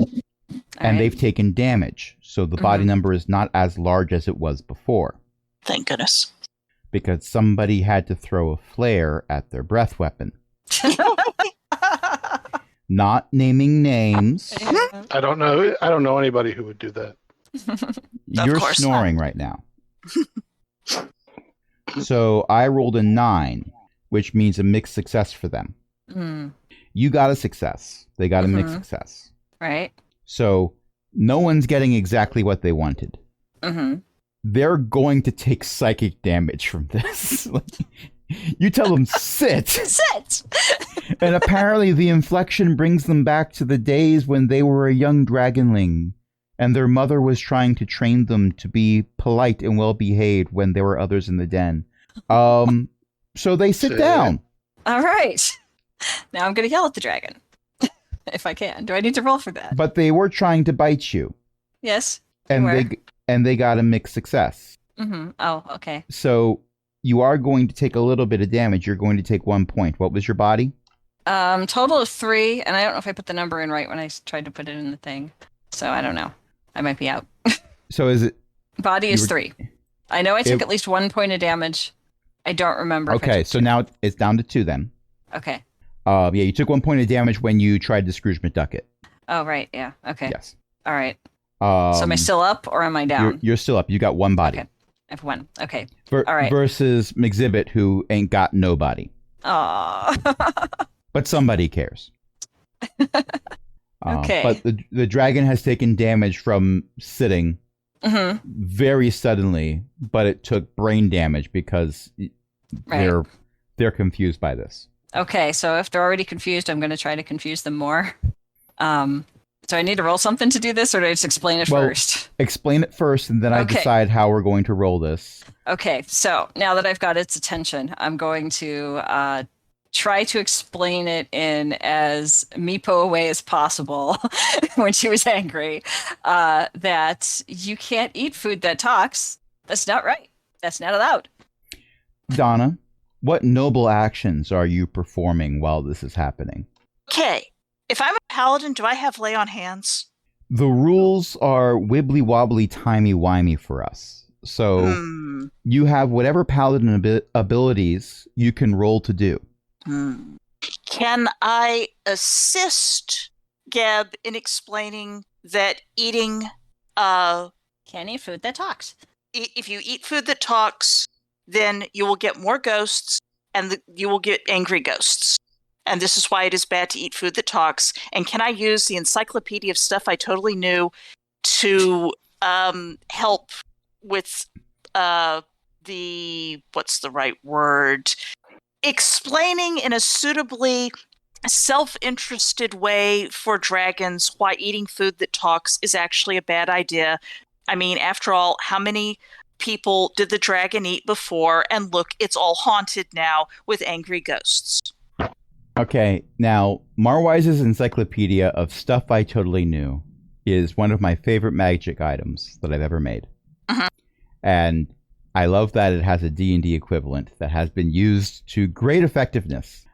And they've taken damage. So the body number is not as large as it was before. Thank goodness. Because somebody had to throw a flare at their breath weapon. Not naming names. I don't know anybody who would do that. You're snoring right now. So I rolled a 9, which means a mixed success for them. You got a success. They got a mixed success. Right. So no one's getting exactly what they wanted. They're going to take psychic damage from this. You tell them, sit. Sit. And apparently the inflection brings them back to the days when they were a young dragonling. And their mother was trying to train them to be polite and well-behaved when there were others in the den. So they sit down. All right. Now I'm going to yell at the dragon. If I can. Do I need to roll for that? But they were trying to bite you. Yes. And they got a mixed success. Oh, okay. So you are going to take a little bit of damage. You're going to take 1 point. What was your body? Total of 3, and I don't know if I put the number in right when I tried to put it in the thing. So I don't know. I might be out. So is it... Body is 3. I know I took at least 1 point of damage. I don't remember. Okay, so now it's down to 2 then. Okay. Yeah, you took 1 point of damage when you tried to Scrooge McDuck it. Oh, right. Yeah. Okay. Yes. All right. So am I still up or am I down? You're still up. You got 1 body. Okay. I have 1. Okay. All right. Versus McZibbit, who ain't got no body. Aww. But somebody cares. Okay. But the dragon has taken damage from sitting very suddenly, but it took brain damage because they're confused by this. Okay, so if they're already confused, I'm going to try to confuse them more. So I need to roll something to do this, or do I just explain it first? Explain it first, and then I decide how we're going to roll this. Okay, so now that I've got its attention, I'm going to try to explain it in as Meepo a way as possible when she was angry, that you can't eat food that talks. That's not right. That's not allowed. Donna, what noble actions are you performing while this is happening? Okay. If I'm a paladin, do I have lay on hands? The rules are wibbly-wobbly, timey-wimey for us. So you have whatever paladin abilities you can roll to do. Can I assist Geb in explaining that eating, uh, Can't eat food that talks. if you eat food that talks, then you will get more ghosts, and you will get angry ghosts. And this is why it is bad to eat food that talks. And can I use the encyclopedia of stuff I totally knew to help with what's the right word? Explaining in a suitably self-interested way for dragons why eating food that talks is actually a bad idea. I mean, after all, how many people did the dragon eat before? And look, it's all haunted now with angry ghosts. Okay, now, Marwise's Encyclopedia of Stuff I Totally Knew is one of my favorite magic items that I've ever made. Mhm. And I love that it has a D&D equivalent that has been used to great effectiveness.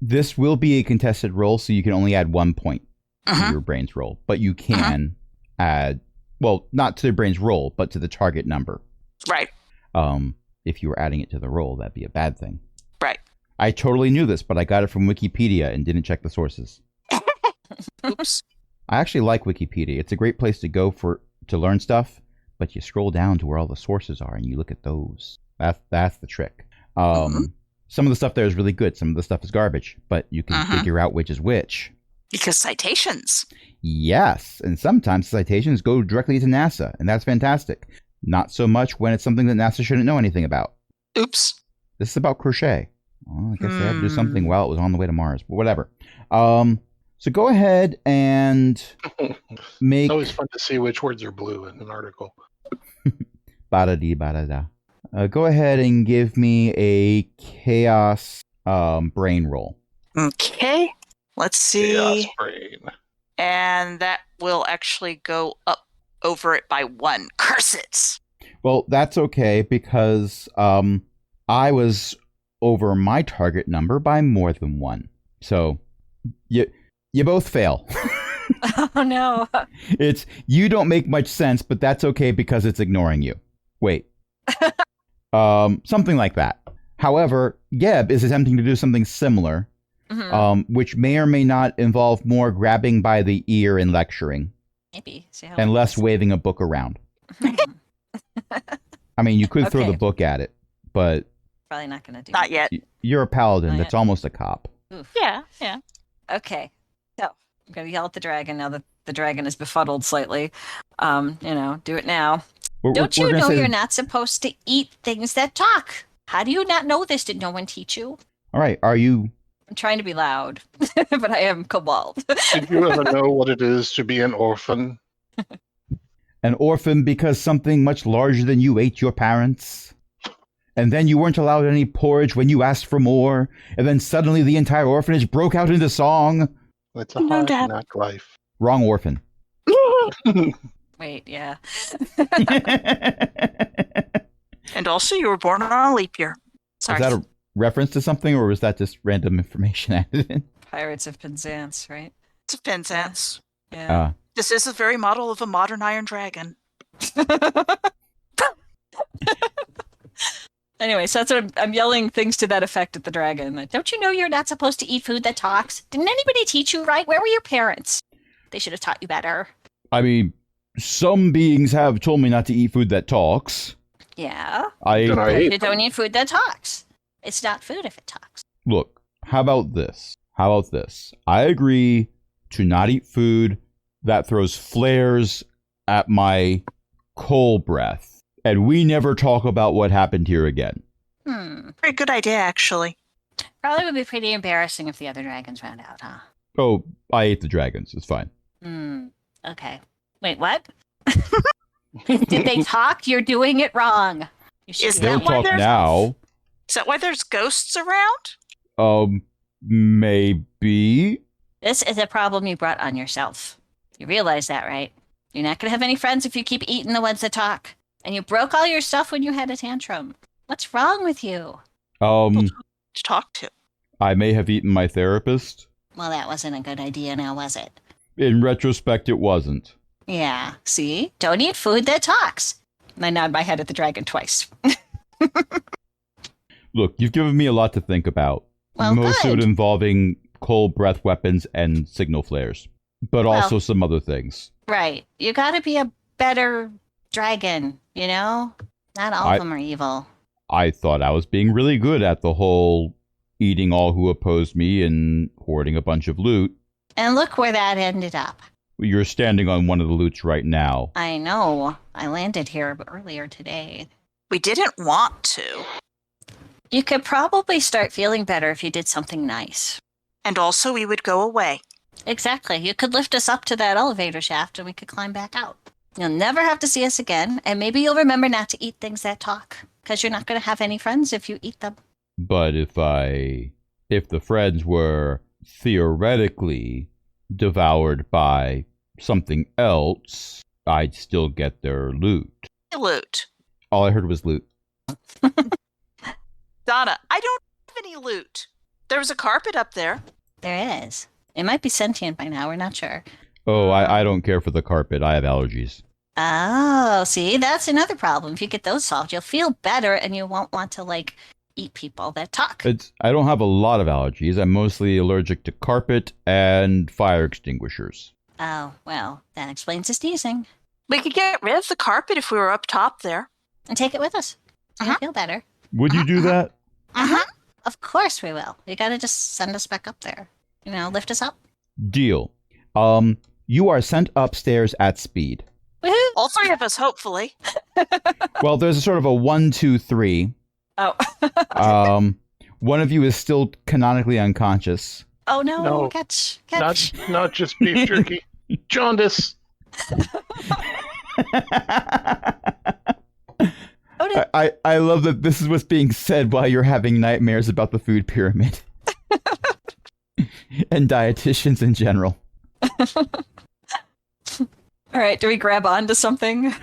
This will be a contested roll, so you can only add 1 point to your brain's roll. But you can add, well, not to the brain's roll, but to the target number. Right. If you were adding it to the roll, that'd be a bad thing. Right. I totally knew this, but I got it from Wikipedia and didn't check the sources. Oops. I actually like Wikipedia. It's a great place to go to learn stuff, but you scroll down to where all the sources are and you look at those. That's the trick. Some of the stuff there is really good. Some of the stuff is garbage, but you can figure out which is which. Because citations. Yes, and sometimes citations go directly to NASA, and that's fantastic. Not so much when it's something that NASA shouldn't know anything about. Oops. This is about crochet. Well, I guess they had to do something while it was on the way to Mars, but whatever. So go ahead and make... It's always fun to see which words are blue in an article. Ba-da-dee-ba-da-da. Go ahead and give me a chaos brain roll. Okay. Let's see. Chaos brain. And that will actually go up over it by 1. Curse it. Well, that's okay because I was over my target number by more than 1. So you both fail. Oh no. You don't make much sense, but that's okay because it's ignoring you. Wait. Something like that. However, Geb is attempting to do something similar, which may or may not involve more grabbing by the ear and lecturing. Maybe. See how and less waving a book around. I mean, you could throw the book at it, but... Probably not going to do Not yet. You're a paladin. Not That's yet. almost a cop. Oof. Yeah. Okay. So, I'm going to yell at the dragon now that the dragon is befuddled slightly. Do it now. Don't you know you're not supposed to eat things that talk? How do you not know this? Did no one teach you? All right, are you... I'm trying to be loud, but I am Kobold. Did you ever know what it is to be an orphan? An orphan because something much larger than you ate your parents? And then you weren't allowed any porridge when you asked for more, and then suddenly the entire orphanage broke out into song? It's a hard knock life. Wrong orphan. Wait, yeah. And also, you were born on a leap year. Sorry. Is that a reference to something, or was that just random information added in? Pirates of Penzance, right? It's a Penzance. Yeah. This is the very model of a modern Iron Dragon. Anyway, so that's what I'm yelling things to that effect at the dragon. Like, don't you know you're not supposed to eat food that talks? Didn't anybody teach you right? Where were your parents? They should have taught you better. I mean, some beings have told me not to eat food that talks. Yeah. I Don't eat food that talks. It's not food if it talks. Look, how about this? I agree to not eat food that throws flares at my coal breath. And we never talk about what happened here again. Very good idea, actually. Probably would be pretty embarrassing if the other dragons found out, huh? Oh, I ate the dragons. It's fine. Okay. Wait, what? Did they talk? You're doing it wrong. You should Is They'll that why talk there's- now. Is that why there's ghosts around? Maybe. This is a problem you brought on yourself. You realize that, right? You're not going to have any friends if you keep eating the ones that talk. And you broke all your stuff when you had a tantrum. What's wrong with you? To talk to. I may have eaten my therapist. Well, that wasn't a good idea now, was it? In retrospect, it wasn't. Yeah, see? Don't eat food that talks. And I nod my head at the dragon twice. Look, you've given me a lot to think about. Well, Most of good. it involving cold breath weapons and signal flares. but Well- also some other things. Right. You gotta be a better dragon, you know? Not all I- of them are evil. I thought I was being really good at the whole eating all who opposed me and hoarding a bunch of loot. And look where that ended up. You're standing on one of the loots right now. I know. I landed here earlier today. We didn't want to. You could probably start feeling better if you did something nice. And also, we would go away. Exactly. You could lift us up to that elevator shaft and we could climb back out. You'll never have to see us again, and maybe you'll remember not to eat things that talk, because you're not going to have any friends if you eat them. But if the friends were theoretically devoured by something else, I'd still get their loot. Loot. All I heard was loot. Donna, I don't have any loot. There was a carpet up there. There is. It might be sentient by now, we're not sure. Oh, I don't care for the carpet. I have allergies. Oh, see, that's another problem. If you get those solved, you'll feel better and you won't want to, eat people that talk. I don't have a lot of allergies. I'm mostly allergic to carpet and fire extinguishers. Oh, well, that explains the sneezing. We could get rid of the carpet if we were up top there. And take it with us. So you'll feel better. Would you do that? Uh-huh. Of course we will. You gotta just send us back up there. Lift us up. Deal. You are sent upstairs at speed. Woohoo! All three of us, hopefully. Well, there's a sort of a 1, 2, 3. Oh. One of you is still canonically unconscious. Oh no, No. catch. Not just beef jerky. Jaundice. Oh no. I love that this is what's being said while you're having nightmares about the food pyramid. And dietitians in general. All right, do we grab onto something?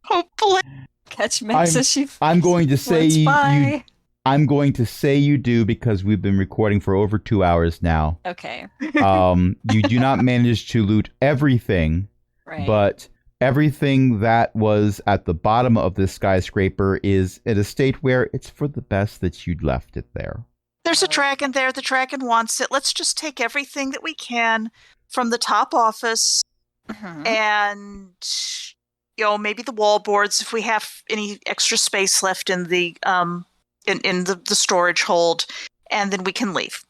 Hopefully. Catch Max as she I'm going to say floats by. I'm going to say you do because we've been recording for over 2 hours now. Okay, You do not manage to loot everything, right. but everything that was at the bottom of this skyscraper is in a state where it's for the best that you'd left it there. There's a dragon there. The dragon wants it. Let's just take everything that we can from the top office Mhm. and, maybe the wall boards if we have any extra space left in the in the storage hold, and then we can leave.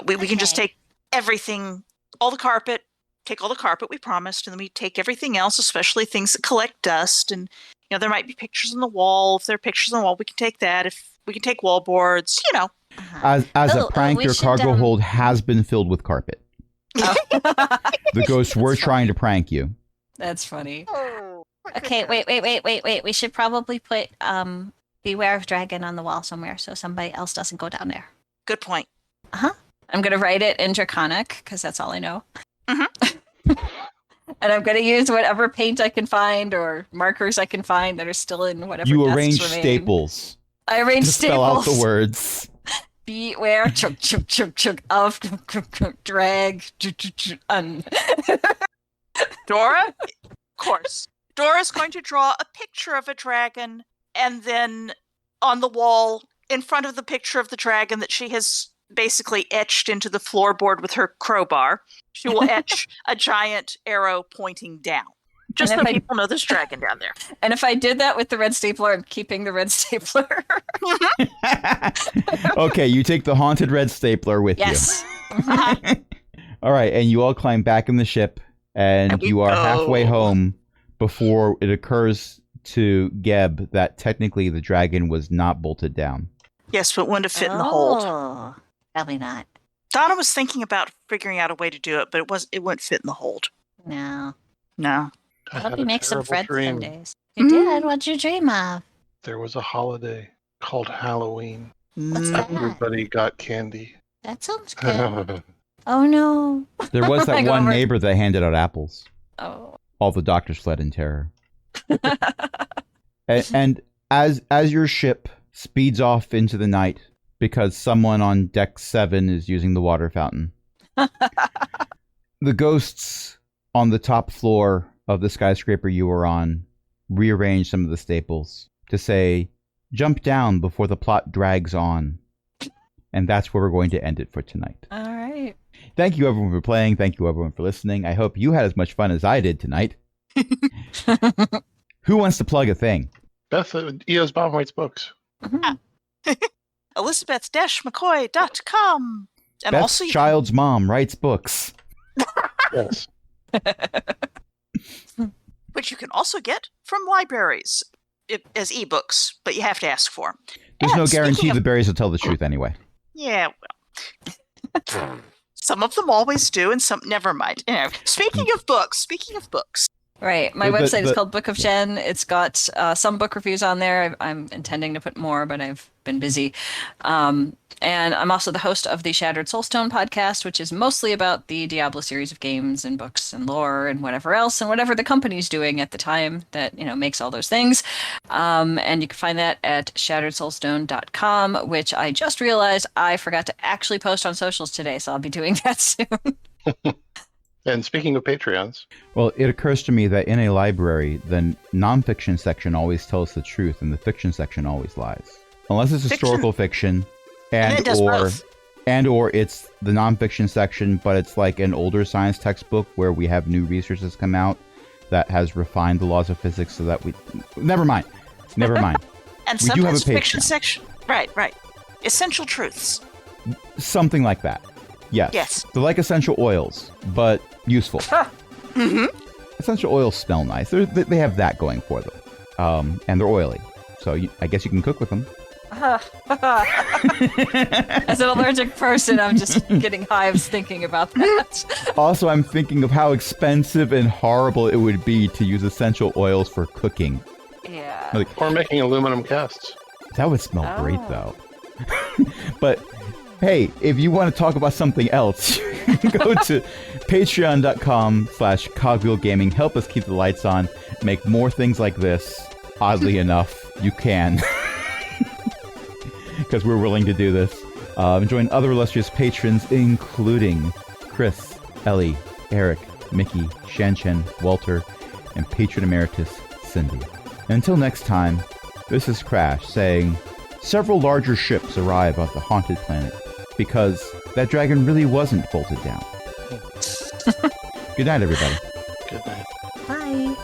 We can just Okay. take everything, all the carpet, take all the carpet we promised, and then we take everything else, especially things that collect dust. And there might be pictures on the wall. If there are pictures on the wall, we can take that. If we can take wall boards, Uh-huh. As Oh, a prank, we your should, cargo hold has been filled with carpet. Oh. The ghosts were That's trying to prank you. That's funny. Oh. Okay, wait. We should probably put Beware of Dragon on the wall somewhere so somebody else doesn't go down there. Good point. I'm going to write it in Draconic because that's all I know. Mhm. And I'm going to use whatever paint I can find or markers I can find that are still in whatever You desks arrange remain. staples I arrange to spell out staples. the words. Beware, chug, of, drag, Dora? Of course. Dora's going to draw a picture of a dragon, and then on the wall, in front of the picture of the dragon that she has basically etched into the floorboard with her crowbar, she will etch a giant arrow pointing down. Just And so if I- people know there's a dragon down there. And if I did that with the red stapler, I'm keeping the red stapler. Okay, you take the haunted red stapler with Yes. you. All right, and you all climb back in the ship, and And we you are halfway go. home before it occurs to Geb that technically the dragon was not bolted down. Yes, but wouldn't have fit in the hold. Oh, probably not. Donna was thinking about figuring out a way to do it, but it wouldn't fit in the hold. No. No. I I hope had you a make some terrible friends dream. some days. You did? What'd you dream of? There was a holiday called Halloween. What's that? Everybody got candy. That sounds good. Oh no. There was that Like one over- neighbor that handed out apples. Oh. All the doctors fled in terror. And as your ship speeds off into the night because someone on deck 7 is using the water fountain, the ghosts on the top floor of the skyscraper you were on rearrange some of the staples to say, jump down before the plot drags on. And that's where we're going to end it for tonight. All right. Right. Thank you, everyone, for playing. Thank you, everyone, for listening. I hope you had as much fun as I did tonight. Who wants to plug a thing? Beth, EO's Bob writes books. Elizabeth-McCoy.com. And Beth's also, child's mom writes books. Yes. which you can also get from libraries as ebooks, but you have to ask for them. There's And no guarantee speaking the of- berries will tell the truth anyway. Yeah, well, some of them always do, and some never mind. Anyway, speaking of books. Right. My The- website is the- called Book of Jen. It's got some book reviews on there. I'm intending to put more, but I've been busy. And I'm also the host of the Shattered Soulstone podcast, which is mostly about the Diablo series of games and books and lore and whatever else and whatever the company's doing at the time that, makes all those things. And you can find that at shatteredsoulstone.com, which I just realized I forgot to actually post on socials today, so I'll be doing that soon. And speaking of Patreons, Well, it occurs to me that in a library, the nonfiction section always tells the truth and the fiction section always lies. Unless it's historical fiction And it does both. or it's the nonfiction section, but it's like an older science textbook where we have new research that's come out that has refined the laws of physics so that we... Never mind. And We do have sometimes a fiction Patreon. section. Right. Essential truths. Something like that. Yes. Yes. They're like essential oils, but useful. Mm-hmm. Essential oils smell nice. They have that going for them. And they're oily. So I guess you can cook with them. As an allergic person, I'm just getting hives thinking about that. Also, I'm thinking of how expensive and horrible it would be to use essential oils for cooking. Yeah. Like, or making aluminum casts. that would smell great, Oh. though. But, hey, if you want to talk about something else, you can go to patreon.com/cogwheelgaming. Help us keep the lights on, make more things like this. Oddly enough, you can. Because we're willing to do this. Join other illustrious patrons, including Chris, Ellie, Eric, Mickey, Shan, Walter, and patron emeritus Cindy. And until next time, this is Crash saying, several larger ships arrive off the haunted planet because that dragon really wasn't bolted down. Good night, everybody. Good night. Bye.